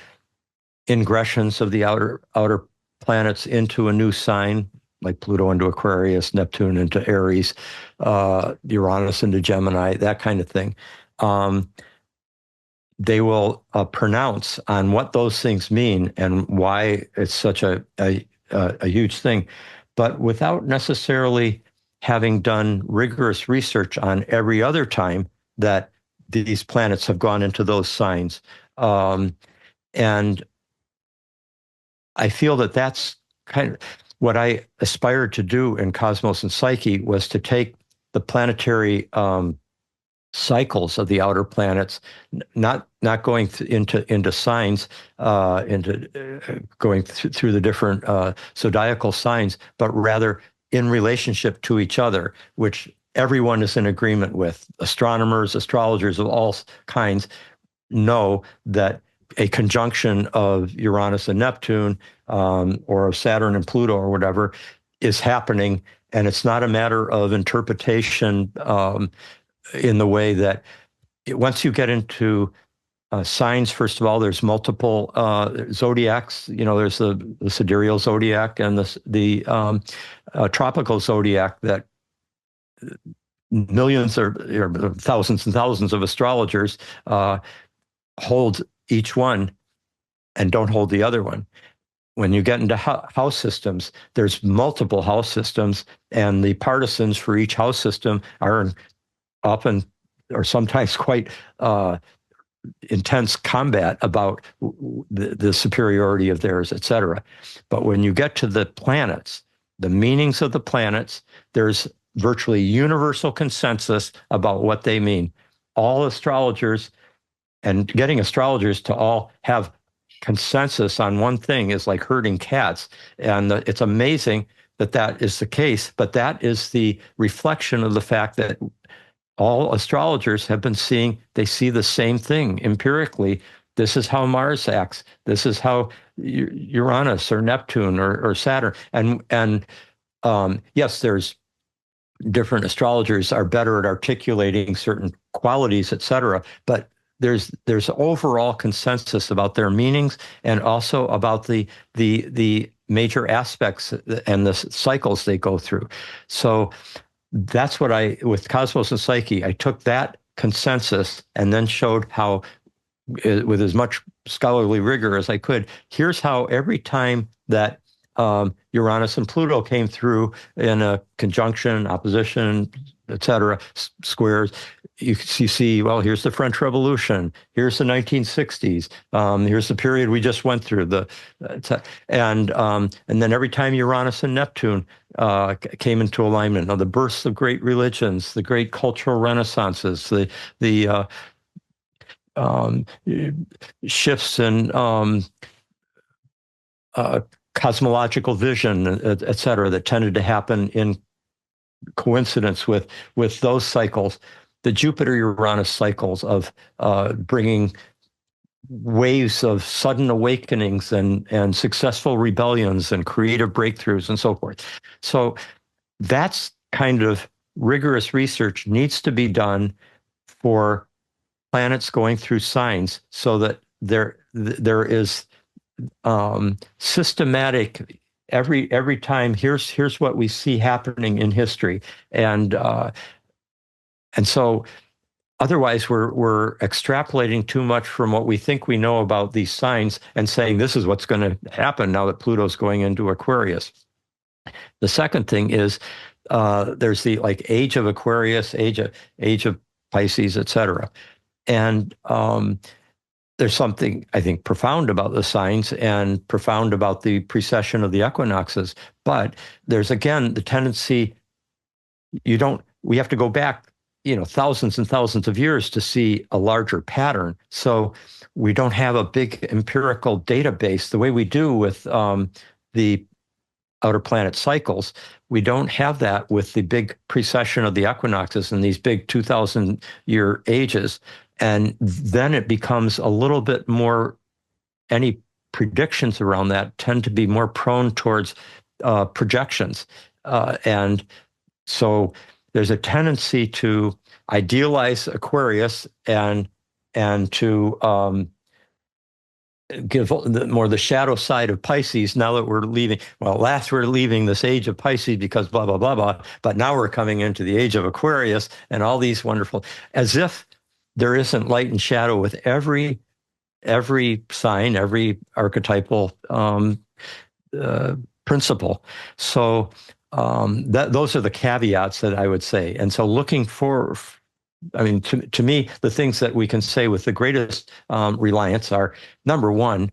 ingressions of the outer planets into a new sign, like Pluto into Aquarius, Neptune into Aries, Uranus into Gemini, that kind of thing. They will pronounce on what those things mean and why it's such a huge thing, but without necessarily having done rigorous research on every other time that these planets have gone into those signs. And I feel that that's kind of what I aspired to do in Cosmos and Psyche, was to take the planetary cycles of the outer planets, not going into signs, going through the different zodiacal signs, but rather in relationship to each other, which everyone is in agreement with. Astronomers, astrologers of all kinds know that a conjunction of Uranus and Neptune, or of Saturn and Pluto or whatever, is happening, and it's not a matter of interpretation in the way that once you get into signs, first of all, there's multiple zodiacs. There's the sidereal zodiac and the tropical zodiac that millions or thousands and thousands of astrologers hold each one and don't hold the other one. When you get into house systems, there's multiple house systems, and the partisans for each house system are often or sometimes quite intense combat about the superiority of theirs, et cetera. But when you get to the planets, the meanings of the planets, there's virtually universal consensus about what they mean. All astrologers, and getting astrologers to all have consensus on one thing is like herding cats. And it's amazing that that is the case, but that is the reflection of the fact that all astrologers have been they see the same thing empirically. This is how Mars acts. This is how Uranus or Neptune or Saturn. And yes, there's different astrologers are better at articulating certain qualities, et cetera, but there's overall consensus about their meanings and also about the major aspects and the cycles they go through. So that's what with Cosmos and Psyche, I took that consensus and then showed how, with as much scholarly rigor as I could, here's how every time that Uranus and Pluto came through in a conjunction, opposition, et cetera, squares, you see, well, here's the French Revolution, here's the 1960s, here's the period we just went through, and then every time Uranus and Neptune came into alignment, the births of great religions, the great cultural renaissances, the shifts in cosmological vision, et cetera, that tended to happen in coincidence with those cycles, the Jupiter-Uranus cycles of bringing waves of sudden awakenings and successful rebellions and creative breakthroughs and so forth. So that's kind of rigorous research needs to be done for planets going through signs, so that there is systematic. Every time, here's what we see happening in history, and so otherwise we're extrapolating too much from what we think we know about these signs and saying this is what's going to happen now that Pluto's going into Aquarius. The second thing is there's the age of Aquarius, age of Pisces, et cetera, and there's something, I think, profound about the signs and profound about the precession of the equinoxes. But there's, again, the tendency we have to go back, thousands and thousands of years to see a larger pattern. So we don't have a big empirical database the way we do with the outer planet cycles. We don't have that with the big precession of the equinoxes and these big 2,000-year ages. And then it becomes a little bit more, any predictions around that tend to be more prone towards projections. And so there's a tendency to idealize Aquarius and to give more the shadow side of Pisces now that we're leaving. Well, last we're leaving this age of Pisces because blah, blah, blah, blah. But now we're coming into the age of Aquarius and all these wonderful, as if there isn't light and shadow with every sign, every archetypal principle. So those are the caveats that I would say. And so looking for, to me, the things that we can say with the greatest reliance are, number one,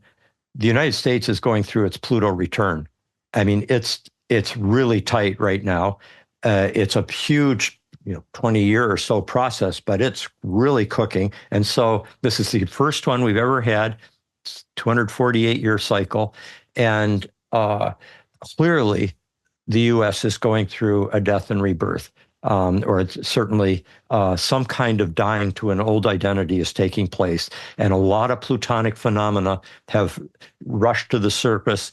the United States is going through its Pluto return. It's really tight right now. It's a huge 20-year or so process, but it's really cooking. And so this is the first one we've ever had, 248-year cycle. And clearly, the U.S. is going through a death and rebirth, or it's certainly some kind of dying to an old identity is taking place. And a lot of plutonic phenomena have rushed to the surface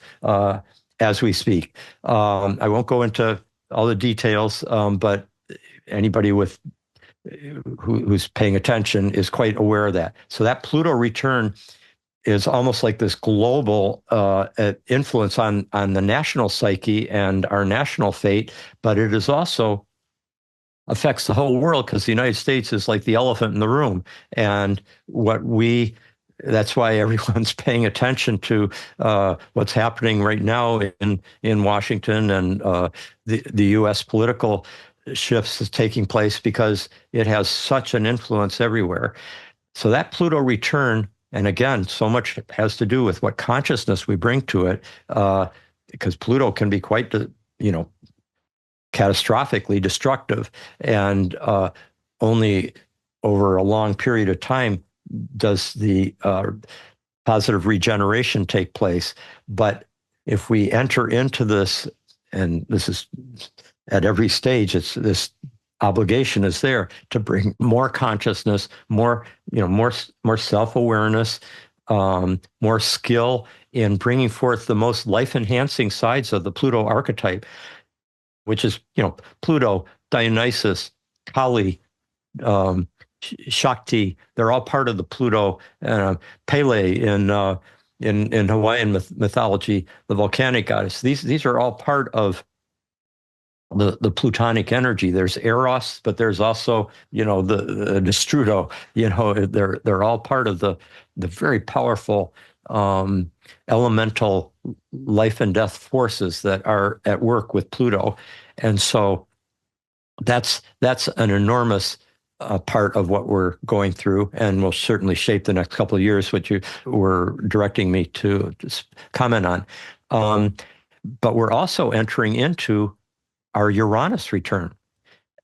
as we speak. I won't go into all the details, but anybody who's paying attention is quite aware of that. So that Pluto return is almost like this global influence on the national psyche and our national fate, but it is also affects the whole world because the United States is like the elephant in the room. And that's why everyone's paying attention to what's happening right now in Washington, and the U.S. political shifts is taking place because it has such an influence everywhere. So that Pluto return, and again, so much has to do with what consciousness we bring to it, because Pluto can be quite, catastrophically destructive. And only over a long period of time does the positive regeneration take place. But if we enter into this, and this is at every stage, it's this obligation is there to bring more consciousness, more self-awareness, more skill in bringing forth the most life-enhancing sides of the Pluto archetype, which is, Pluto, Dionysus, Kali, Shakti. They're all part of the Pluto. Pele in Hawaiian mythology, the volcanic goddess. These are all part of the plutonic energy. There's Eros, but there's also, the Destrudo. They're all part of the very powerful elemental life and death forces that are at work with Pluto. And so that's an enormous part of what we're going through, and will certainly shape the next couple of years, which you were directing me to comment on. But we're also entering into our Uranus return.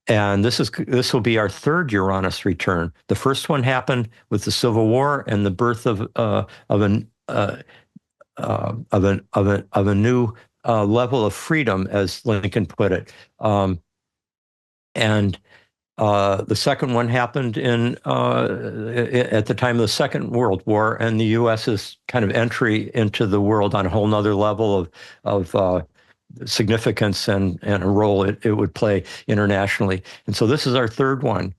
And this will be our third Uranus return. The first one happened with the Civil War and the birth of a new level of freedom, as Lincoln put it. And the second one happened at the time of the Second World War, and the U.S.'s kind of entry into the world on a whole nother level of significance and a role it would play internationally. And so this is our third one.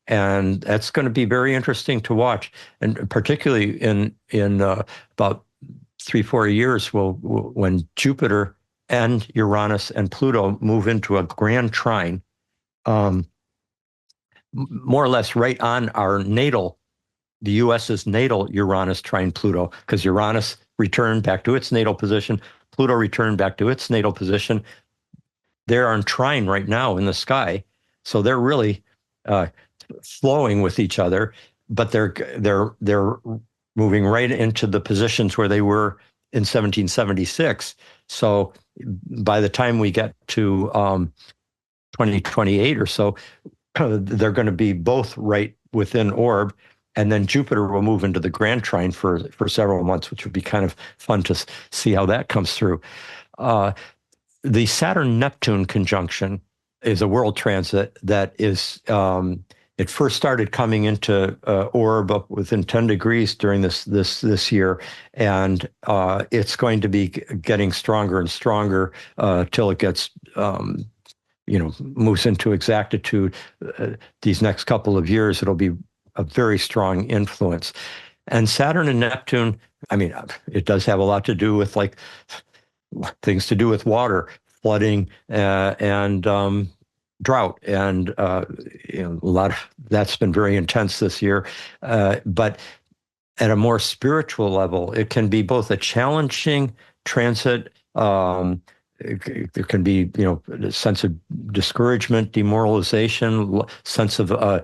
And that's going to be very interesting to watch. And particularly in about 3-4 years, when Jupiter and Uranus and Pluto move into a grand trine, more or less right on our natal, the U.S.'s natal Uranus trine Pluto, because Uranus returned back to its natal position, Pluto returned back to its natal position. They're on trine right now in the sky, so they're really flowing with each other, but they're moving right into the positions where they were in 1776. So by the time we get to 2028 or so, they're going to be both right within orb. And then Jupiter will move into the grand trine for several months, which would be kind of fun to see how that comes through. The Saturn-Neptune conjunction is a world transit that is, it first started coming into orb up within 10 degrees during this year, and it's going to be getting stronger and stronger till it gets, moves into exactitude. These next couple of years, it'll be a very strong influence. And Saturn and Neptune, I mean, it does have a lot to do with like things to do with water, flooding, and drought, and a lot of that's been very intense this year. But at a more spiritual level, it can be both a challenging transit. There can be, a sense of discouragement, demoralization, sense of a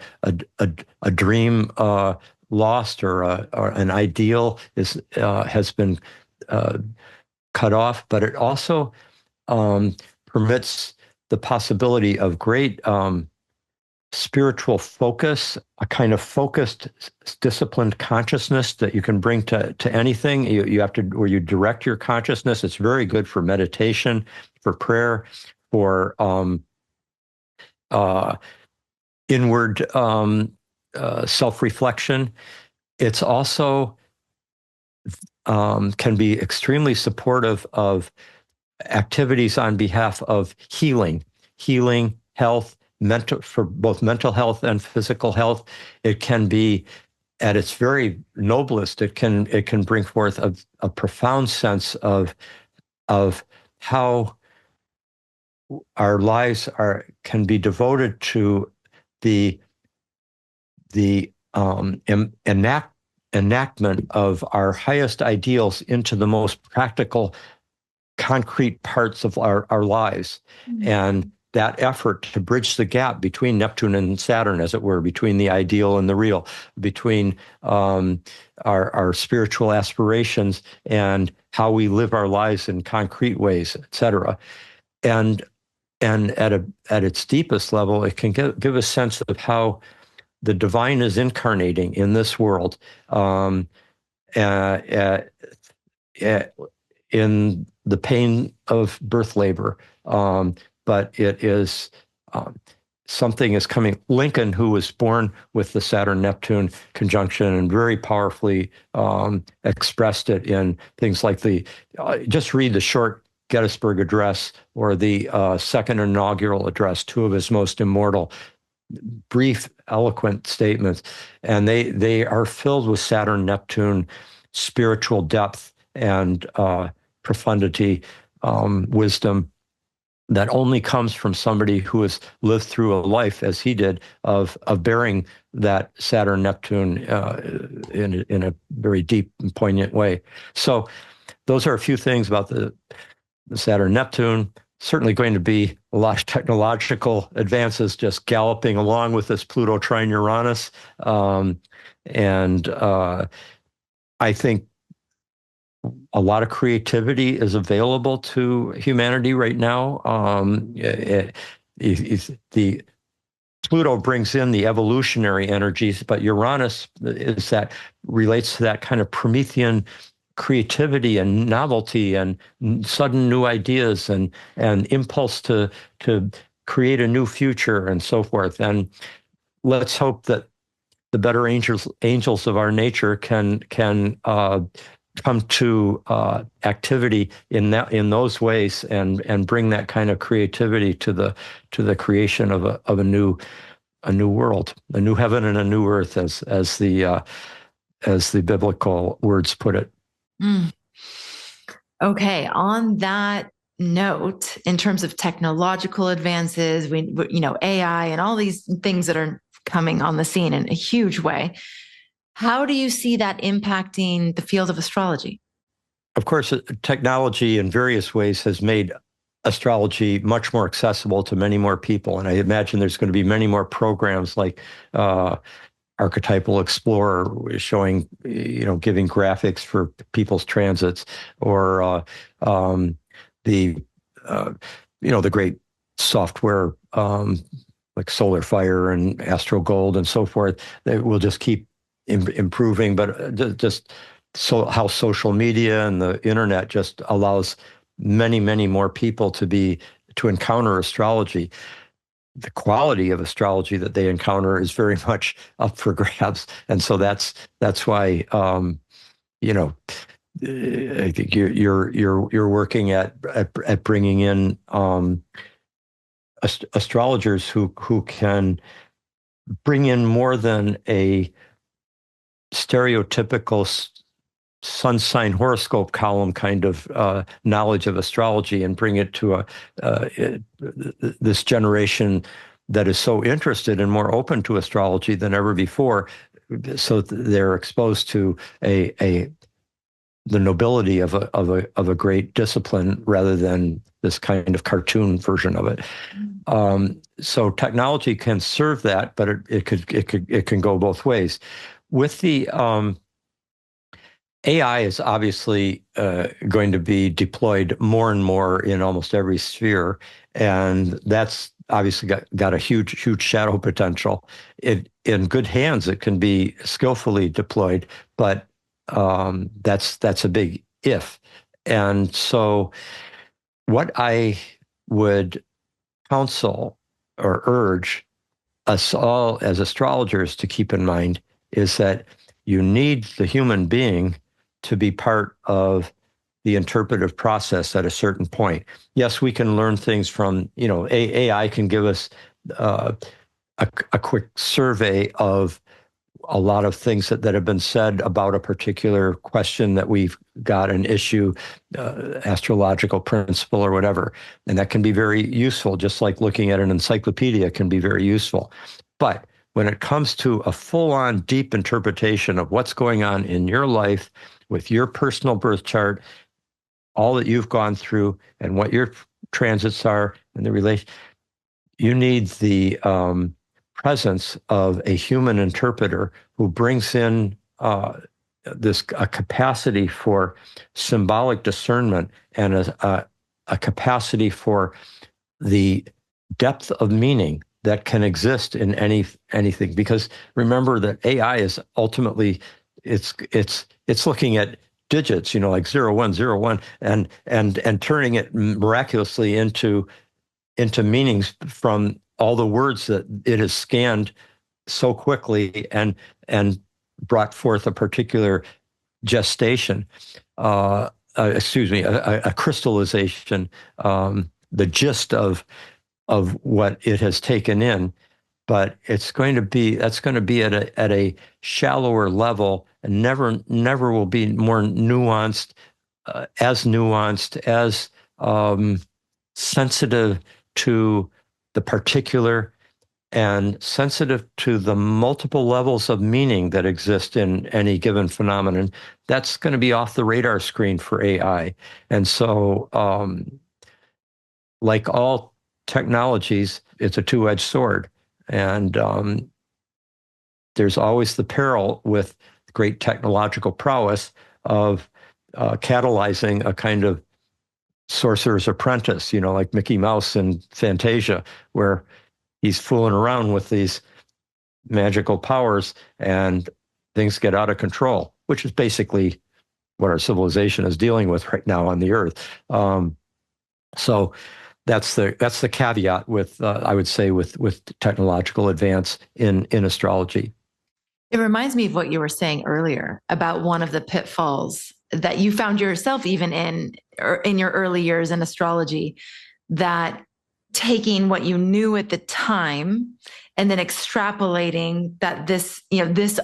dream lost, or an ideal has been cut off. But it also permits the possibility of great spiritual focus, a kind of focused, disciplined consciousness that you can bring to anything. You have to, where you direct your consciousness. It's very good for meditation, for prayer, for inward self-reflection. It's also can be extremely supportive of activities on behalf of healing, health, for both mental health and physical health. It can be, at its very noblest, it can bring forth a profound sense of how our lives can be devoted to the enactment of our highest ideals into the most practical, concrete parts of our lives. Mm-hmm. And that effort to bridge the gap between Neptune and Saturn, as it were, between the ideal and the real, between our spiritual aspirations and how we live our lives in concrete ways, et cetera. And at its deepest level, it can give a sense of how the divine is incarnating in this world, in the pain of birth labor. But it is something is coming. Lincoln, who was born with the Saturn-Neptune conjunction and very powerfully expressed it in things like just read the short Gettysburg Address or the second inaugural address, two of his most immortal, brief, eloquent statements. And they are filled with Saturn-Neptune spiritual depth and profundity, wisdom, that only comes from somebody who has lived through a life, as he did, of bearing that Saturn-Neptune in a very deep and poignant way. So those are a few things about the Saturn-Neptune. Certainly going to be a lot of technological advances just galloping along with this Pluto trine Uranus. And I think a lot of creativity is available to humanity right now. The Pluto brings in the evolutionary energies, but Uranus relates to that kind of Promethean creativity and novelty and sudden new ideas and impulse to create a new future and so forth. And let's hope that the better angels of our nature can come to activity in those ways and bring that kind of creativity to the creation of a new world, a new heaven and a new earth, as the biblical words put it. Mm. Okay, on that note, in terms of technological advances, we AI and all these things that are coming on the scene in a huge way. How do you see that impacting the field of astrology? Of course, technology in various ways has made astrology much more accessible to many more people. And I imagine there's going to be many more programs like Archetypal Explorer showing, giving graphics for people's transits, or the great software like Solar Fire and Astro Gold and so forth. They will just keep improving, but just so how social media and the internet just allows many, many more people to encounter astrology. The quality of astrology that they encounter is very much up for grabs, and so that's why I think you're working at bringing in astrologers who can bring in more than a stereotypical sun sign horoscope column kind of knowledge of astrology, and bring it to this generation that is so interested and more open to astrology than ever before, so they're exposed to the nobility of a great discipline rather than this kind of cartoon version of it. So technology can serve that, but it can go both ways. With the AI is obviously going to be deployed more and more in almost every sphere, and that's obviously got a huge shadow potential. In good hands, it can be skillfully deployed, but that's a big if. And so what I would counsel or urge us all as astrologers to keep in mind is that you need the human being to be part of the interpretive process at a certain point. Yes, we can learn things from, AI can give us a quick survey of a lot of things that have been said about a particular question that we've got an issue, astrological principle or whatever. And that can be very useful, just like looking at an encyclopedia can be very useful. But when it comes to a full-on deep interpretation of what's going on in your life with your personal birth chart, all that you've gone through and what your transits are and the relation, you need the presence of a human interpreter who brings in a capacity for symbolic discernment and a capacity for the depth of meaning that can exist in anything. Because remember that AI is ultimately it's looking at digits, like 0101, and turning it miraculously into meanings from all the words that it has scanned so quickly and brought forth a particular gestation, a crystallization, the gist of what it has taken in. But that's going to be at a shallower level, and never will be more nuanced, as sensitive to the particular and sensitive to the multiple levels of meaning that exist in any given phenomenon. That's going to be off the radar screen for AI. And so, like all technologies, it's a two-edged sword. And there's always the peril with great technological prowess of catalyzing a kind of sorcerer's apprentice, like Mickey Mouse in Fantasia, where he's fooling around with these magical powers and things get out of control, which is basically what our civilization is dealing with right now on the earth. So that's the caveat with, I would say, with technological advance in astrology. It reminds me of what you were saying earlier about one of the pitfalls that you found yourself even in your early years in astrology, that taking what you knew at the time and then extrapolating that this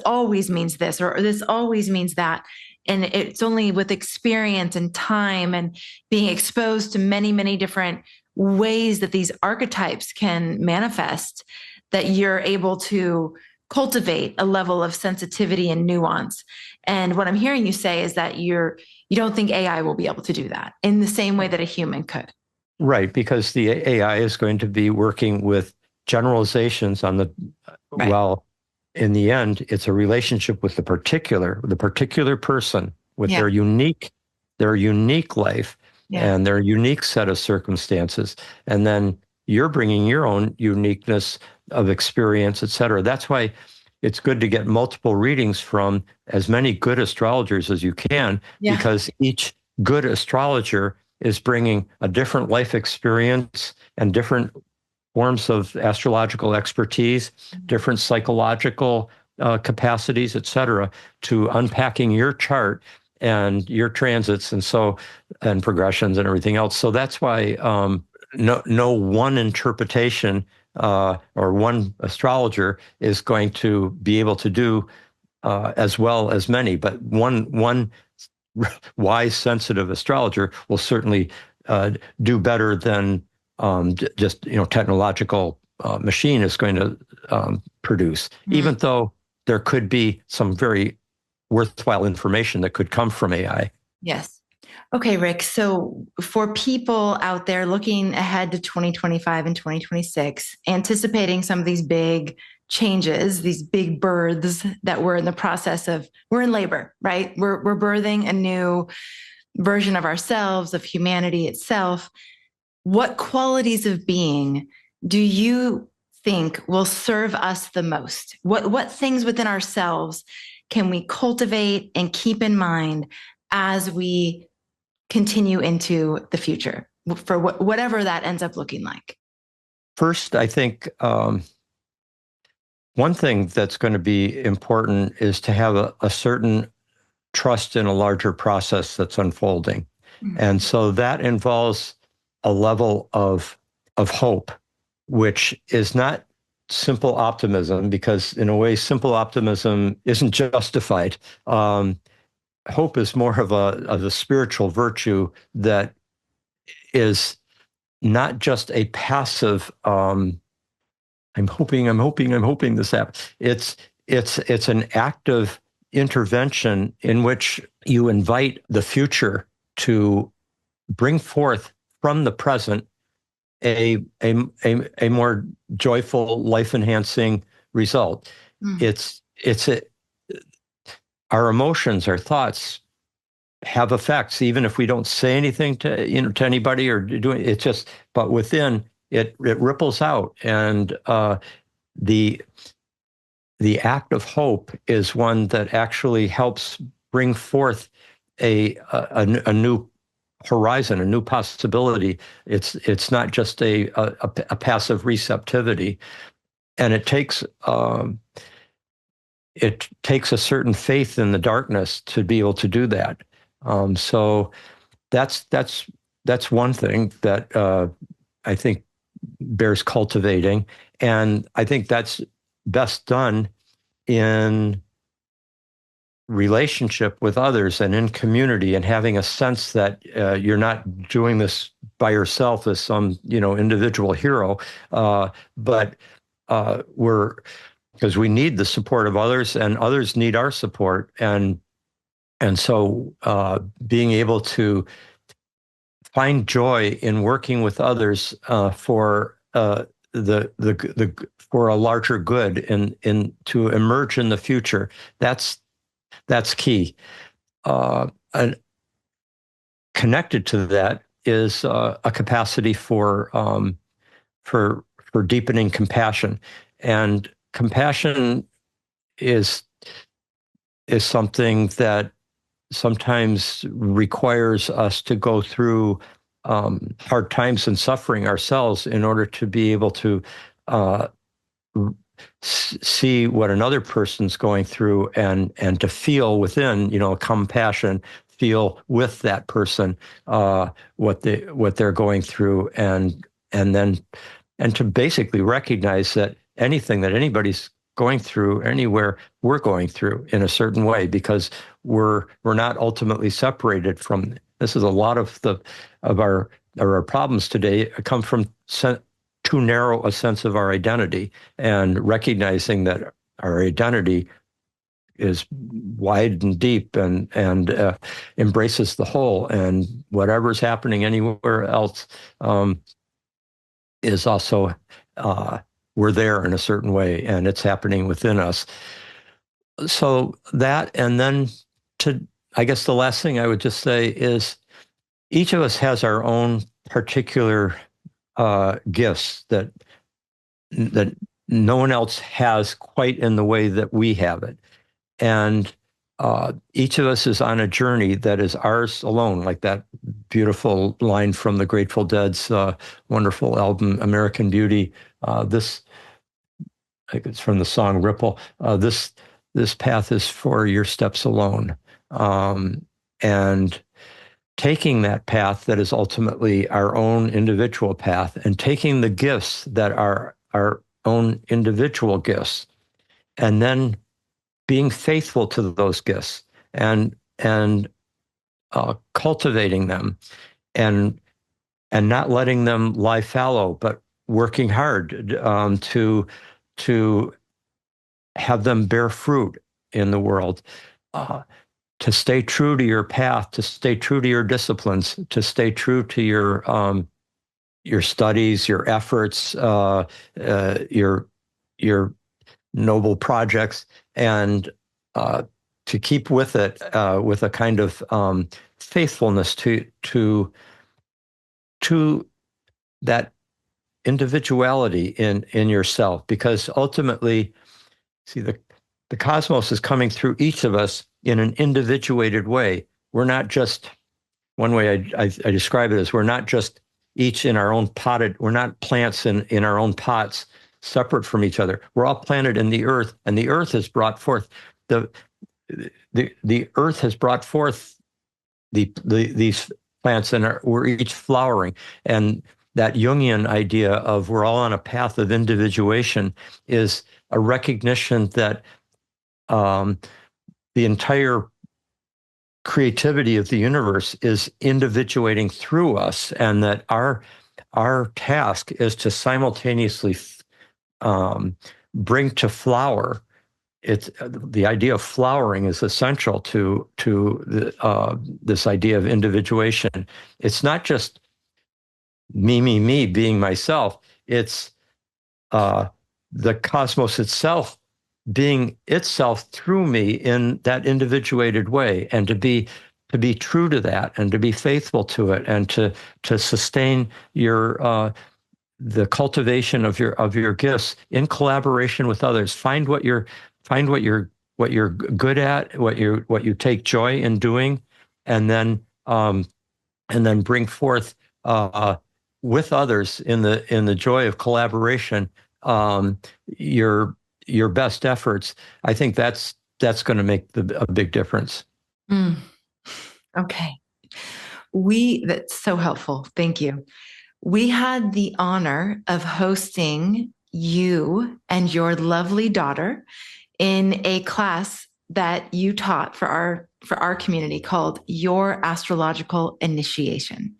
always means this, or this always means that. And it's only with experience and time and being exposed to many, many different ways that these archetypes can manifest that you're able to cultivate a level of sensitivity and nuance. And what I'm hearing you say is that you don't think AI will be able to do that in the same way that a human could. Right, because the AI is going to be working with generalizations on the, right. Well, in the end, it's a relationship with the particular person with their unique life and their unique set of circumstances. And then you're bringing your own uniqueness of experience, et cetera. That's why it's good to get multiple readings from as many good astrologers as you can, because each good astrologer is bringing a different life experience and different forms of astrological expertise, different psychological capacities, et cetera, to unpacking your chart and your transits and progressions and everything else. So that's why no one interpretation or one astrologer is going to be able to do as well as many, but one wise, sensitive astrologer will certainly do better than just technological machine is going to produce, even though there could be some very worthwhile information that could come from AI. Yes. Okay, Rick. So for people out there looking ahead to 2025 and 2026, anticipating some of these big changes, these big births that we're in the process of, we're in labor, right? We're birthing a new version of ourselves, of humanity itself. What qualities of being do you think will serve us the most? What things within ourselves can we cultivate and keep in mind as we continue into the future for whatever that ends up looking like? First, I think one thing that's going to be important is to have a certain trust in a larger process that's unfolding. Mm-hmm. And so that involves a level of hope, which is not simple optimism, because in a way, simple optimism isn't justified. Hope is more of a spiritual virtue that is not just a passive, I'm hoping this happens. It's an active intervention in which you invite the future to bring forth from the present a more joyful, life-enhancing result. Mm. Our emotions, our thoughts have effects, even if we don't say anything to anybody or doing it. Just, but within it ripples out, and the act of hope is one that actually helps bring forth a new horizon, a new possibility. It's not just a passive receptivity, and it takes a certain faith in the darkness to be able to do that. So that's one thing that I think bears cultivating, and I think that's best done in relationship with others and in community, and having a sense that you're not doing this by yourself as some individual hero, but because we need the support of others, and others need our support, and so being able to find joy in working with others for for a larger good and to emerge in the future. That's key. And connected to that is a capacity for deepening compassion, and compassion is something that sometimes requires us to go through hard times and suffering ourselves in order to be able to see what another person's going through and to feel within, compassion, feel with that person what they're going through, and to basically recognize that anything that anybody's going through anywhere, we're going through in a certain way, because we're not ultimately separated from. This is a lot of our problems today come from too narrow a sense of our identity, and recognizing that our identity is wide and deep and embraces the whole, and whatever's happening anywhere else is also we're there in a certain way, and it's happening within us. So that, and then I guess the last thing I would just say is each of us has our own particular gifts that no one else has quite in the way that we have it. And each of us is on a journey that is ours alone, like that beautiful line from the Grateful Dead's wonderful album, American Beauty. This, I think it's from the song Ripple. This path is for your steps alone. And taking that path that is ultimately our own individual path, and taking the gifts that are our own individual gifts, and then being faithful to those gifts and cultivating them, and not letting them lie fallow, but working hard to have them bear fruit in the world. To stay true to your path, to stay true to your disciplines, to stay true to your studies, your efforts, your noble projects, and to keep with it with a kind of faithfulness to that individuality in yourself, because ultimately, see, the cosmos is coming through each of us in an individuated way. We're not just, one way I describe it is, we're not just each in our own potted, we're not plants in our own pots separate from each other. We're all planted in the earth, and the earth has brought forth the earth has brought forth these plants, and we're each flowering. And that Jungian idea of we're all on a path of individuation is a recognition that the entire creativity of the universe is individuating through us, and that our task is to simultaneously bring to flower. It's the idea of flowering is essential to this idea of individuation. It's not just me being myself. It's the cosmos itself being itself through me in that individuated way, and to be true to that, and to be faithful to it, and to sustain your the cultivation of your gifts in collaboration with others. Find what you're good at, what you take joy in doing, and then bring forth with others in the joy of collaboration your best efforts. I think that's going to make a big difference. Okay. That's so helpful. Thank you. We had the honor of hosting you and your lovely daughter in a class that you taught for our community called Your Astrological Initiation.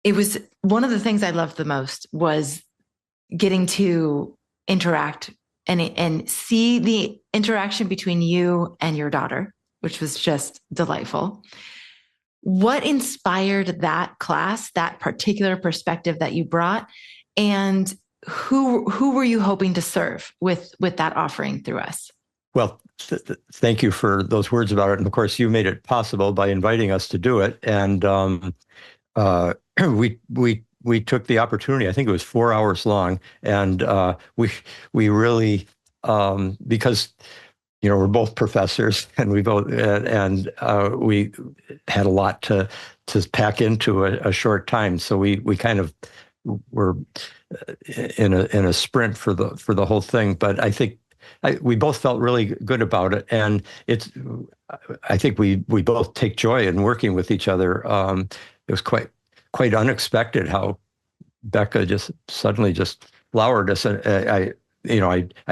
It was one of the things I loved the most was getting to interact and see the interaction between you and your daughter, which was just delightful. What inspired that class, that particular perspective that you brought, and who were you hoping to serve with that offering through us? Well, thank you for those words about it. And of course, you made it possible by inviting us to do it. And we took the opportunity. I think it was 4 hours long, and we really because we're both professors, and we had a lot to pack into a short time. So we kind of were in a sprint for the whole thing. But I think we both felt really good about it, and I think we both take joy in working with each other. It was quite unexpected how Becca just suddenly just flowered us. I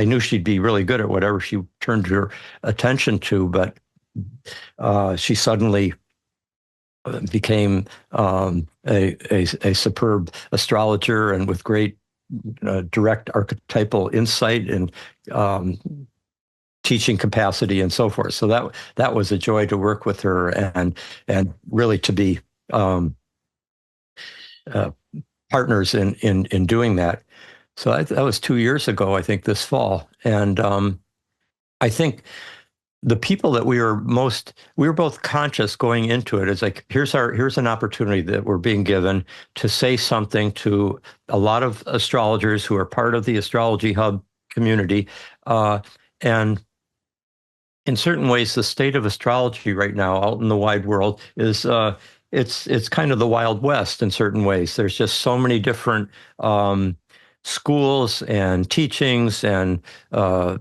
knew she'd be really good at whatever she turned her attention to, but she suddenly became a superb astrologer, and with great direct archetypal insight and teaching capacity and so forth. So that was a joy to work with her, and really to be partners in doing that. So that was 2 years ago, I think, this fall. And I think the people that we were both conscious going into it. It's like, here's an opportunity that we're being given to say something to a lot of astrologers who are part of the Astrology Hub community. And in certain ways, the state of astrology right now out in the wide world is, it's kind of the Wild West in certain ways. There's just so many different schools and teachings and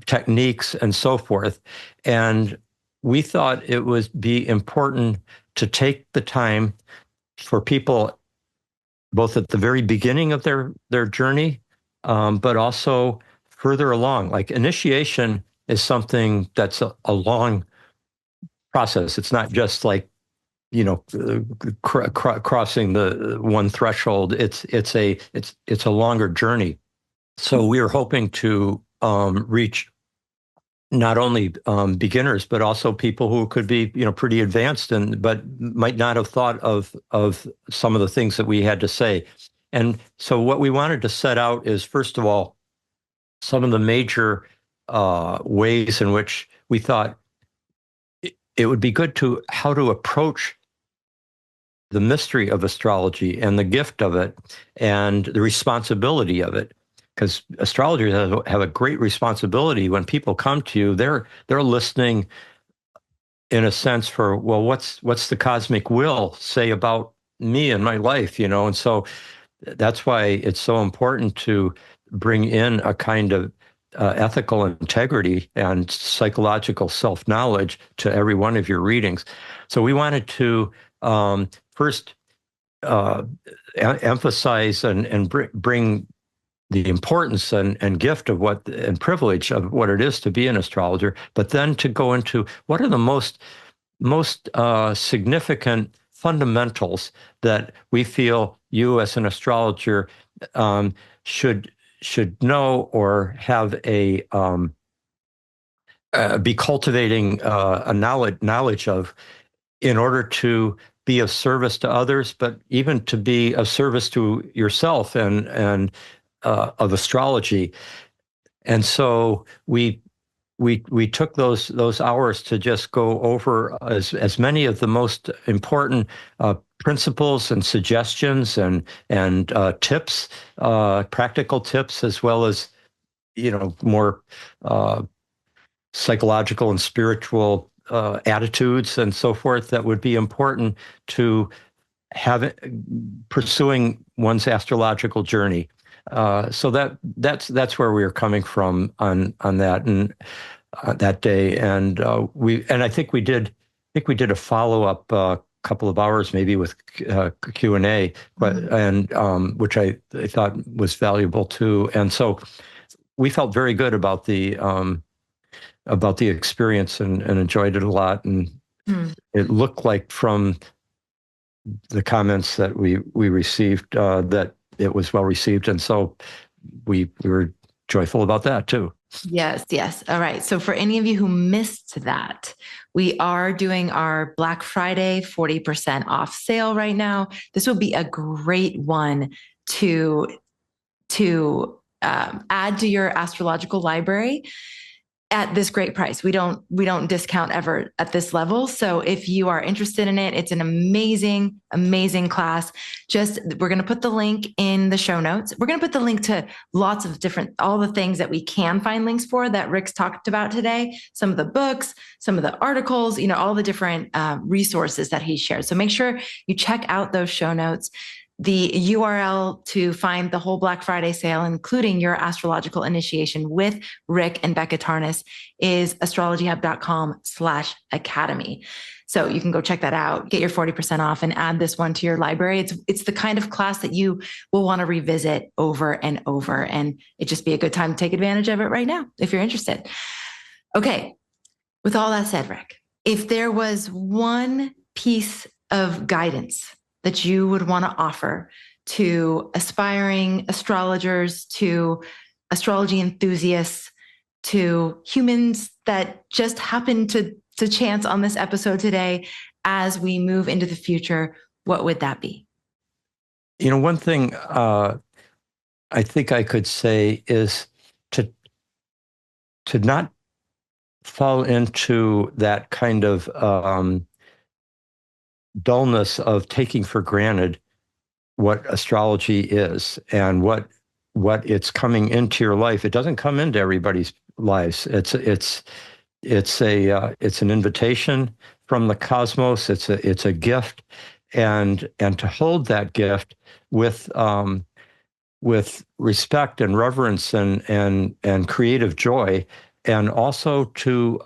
techniques and so forth. And we thought it would be important to take the time for people, both at the very beginning of their journey, but also further along. Like, initiation is something that's a long process. It's not just like, crossing the one threshold. It's a longer journey. So we were hoping to reach not only beginners, but also people who could be, pretty advanced but might not have thought of some of the things that we had to say. And so what we wanted to set out is, first of all, some of the major ways in which we thought it would be good how to approach the mystery of astrology and the gift of it and the responsibility of it. Because astrologers have a great responsibility. When people come to you, they're listening in a sense for, well, what's the cosmic will say about me and my life, And so that's why it's so important to bring in a kind of ethical integrity and psychological self-knowledge to every one of your readings. So we wanted to first emphasize and bring the importance and gift of and privilege of what it is to be an astrologer, but then to go into what are the most significant fundamentals that we feel you as an astrologer should know or have be cultivating a knowledge of, in order to be of service to others, but even to be of service to yourself and of astrology. And so we took those hours to just go over as many of the most important principles and suggestions and tips, practical tips, as well as more psychological and spiritual attitudes and so forth that would be important to pursuing one's astrological journey. So that's where we were coming from on that and that day, and I think we did a follow-up couple of hours maybe with Q&A, but and which I thought was valuable too. And so we felt very good about the experience and enjoyed it a lot. And it looked like from the comments that we received that it was well received, and so we were joyful about that too. Yes. All right. So for any of you who missed that, we are doing our Black Friday 40% off sale right now. This will be a great one to add to your astrological library at this great price. We don't discount ever at this level. So if you are interested in it, it's an amazing, amazing class. We're going to put the link in the show notes. We're going to put the link to lots of all the things that we can find links for that Rick's talked about today. Some of the books, some of the articles, all the different resources that he shared. So make sure you check out those show notes. The URL to find the whole Black Friday sale, including your astrological initiation with Rick and Becca Tarnas, is astrologyhub.com/academy. So you can go check that out, get your 40% off, and add this one to your library. It's the kind of class that you will want to revisit over and over, and it'd just be a good time to take advantage of it right now if you're interested. Okay, with all that said, Rick, if there was one piece of guidance that you would want to offer to aspiring astrologers, to astrology enthusiasts, to humans that just happen to chance on this episode today as we move into the future, what would that be? One thing I think I could say is to not fall into that kind of dullness of taking for granted what astrology is and what it's coming into your life. It doesn't come into everybody's lives. It's an invitation from the cosmos. It's a gift, and to hold that gift with respect and reverence and creative joy, and also to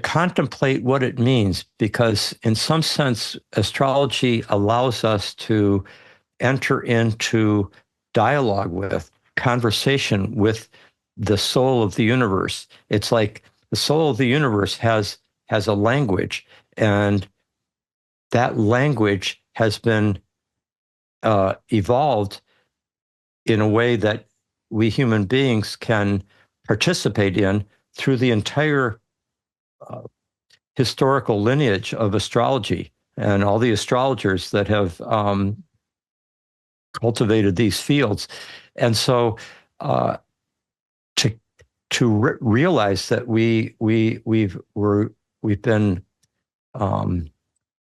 contemplate what it means, because in some sense, astrology allows us to enter into dialogue with, conversation with the soul of the universe. It's like the soul of the universe has a language, and that language has been evolved in a way that we human beings can participate in through the entire historical lineage of astrology and all the astrologers that have cultivated these fields. And so to realize that we've been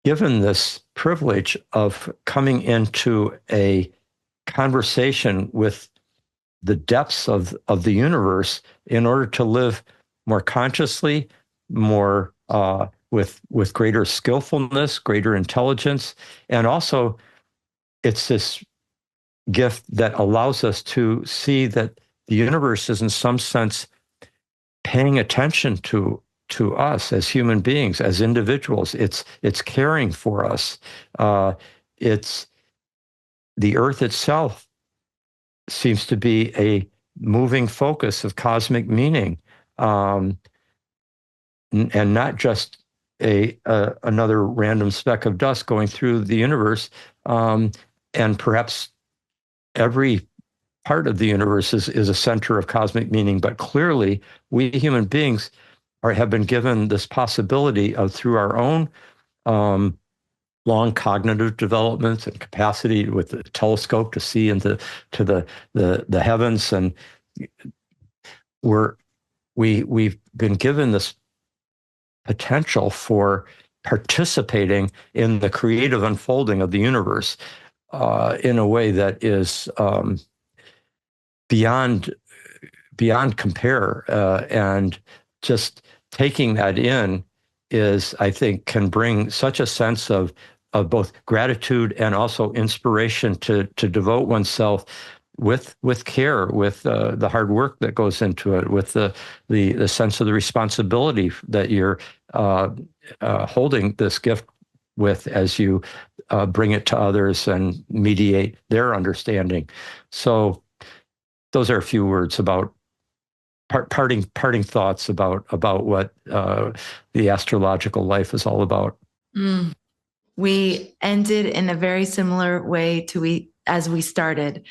given this privilege of coming into a conversation with the depths of the universe in order to live more consciously, more with greater skillfulness, greater intelligence. And also, it's this gift that allows us to see that the universe is in some sense paying attention to us as human beings, as individuals. It's caring for us. It's the earth itself seems to be a moving focus of cosmic meaning, and not just another random speck of dust going through the universe. And perhaps every part of the universe is a center of cosmic meaning, but clearly we human beings have been given this possibility of, through our own long cognitive developments and capacity with the telescope to see into the heavens, and we've been given this potential for participating in the creative unfolding of the universe in a way that is beyond compare, and just taking that in is, I think, can bring such a sense of both gratitude and also inspiration to devote oneself with care, with the hard work that goes into it, with the sense of the responsibility that you're holding this gift with as you bring it to others and mediate their understanding. So those are a few words about parting thoughts about what the astrological life is all about. We ended in a very similar way as we started,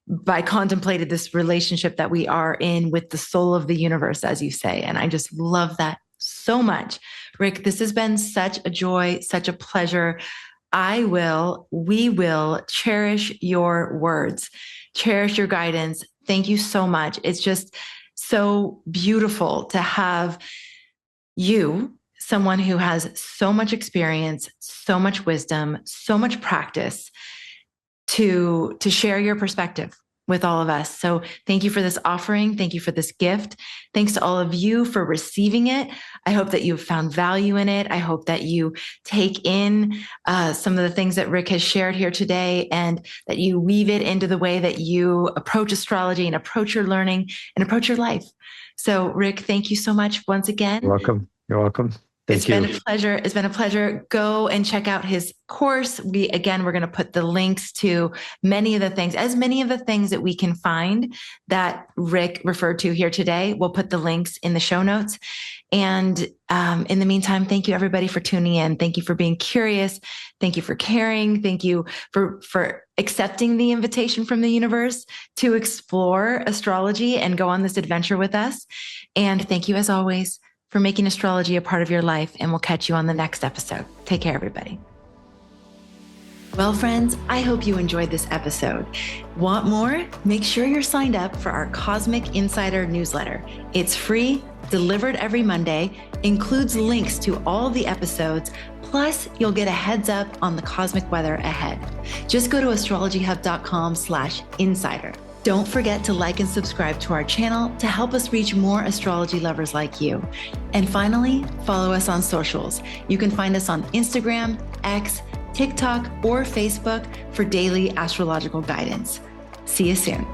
by contemplating this relationship that we are in with the soul of the universe, as you say. And I just love that so much. Rick, this has been such a joy, such a pleasure. We will cherish your words, cherish your guidance. Thank you so much. It's just so beautiful to have you, someone who has so much experience, so much wisdom, so much practice, to share your perspective with all of us. So thank you for this offering. Thank you for this gift. Thanks to all of you for receiving it. I hope that you've found value in it. I hope that you take in some of the things that Rick has shared here today, and that you weave it into the way that you approach astrology and approach your learning and approach your life. So Rick, thank you so much once again. You're welcome. You're welcome. Thank you. It's been a pleasure. Go and check out his course. We're going to put the links to many of the things that we can find that Rick referred to here today. We'll put the links in the show notes. And in the meantime, thank you everybody for tuning in. Thank you for being curious. Thank you for caring. Thank you for accepting the invitation from the universe to explore astrology and go on this adventure with us. And thank you, as always, for making astrology a part of your life. And we'll catch you on the next episode. Take care, everybody. Well, friends, I hope you enjoyed this episode. Want more? Make sure you're signed up for our Cosmic Insider newsletter. It's free, delivered every Monday, includes links to all the episodes, plus you'll get a heads up on the cosmic weather ahead. Just go to astrologyhub.com/insider. Don't forget to like and subscribe to our channel to help us reach more astrology lovers like you. And finally, follow us on socials. You can find us on Instagram, X, TikTok, or Facebook for daily astrological guidance. See you soon.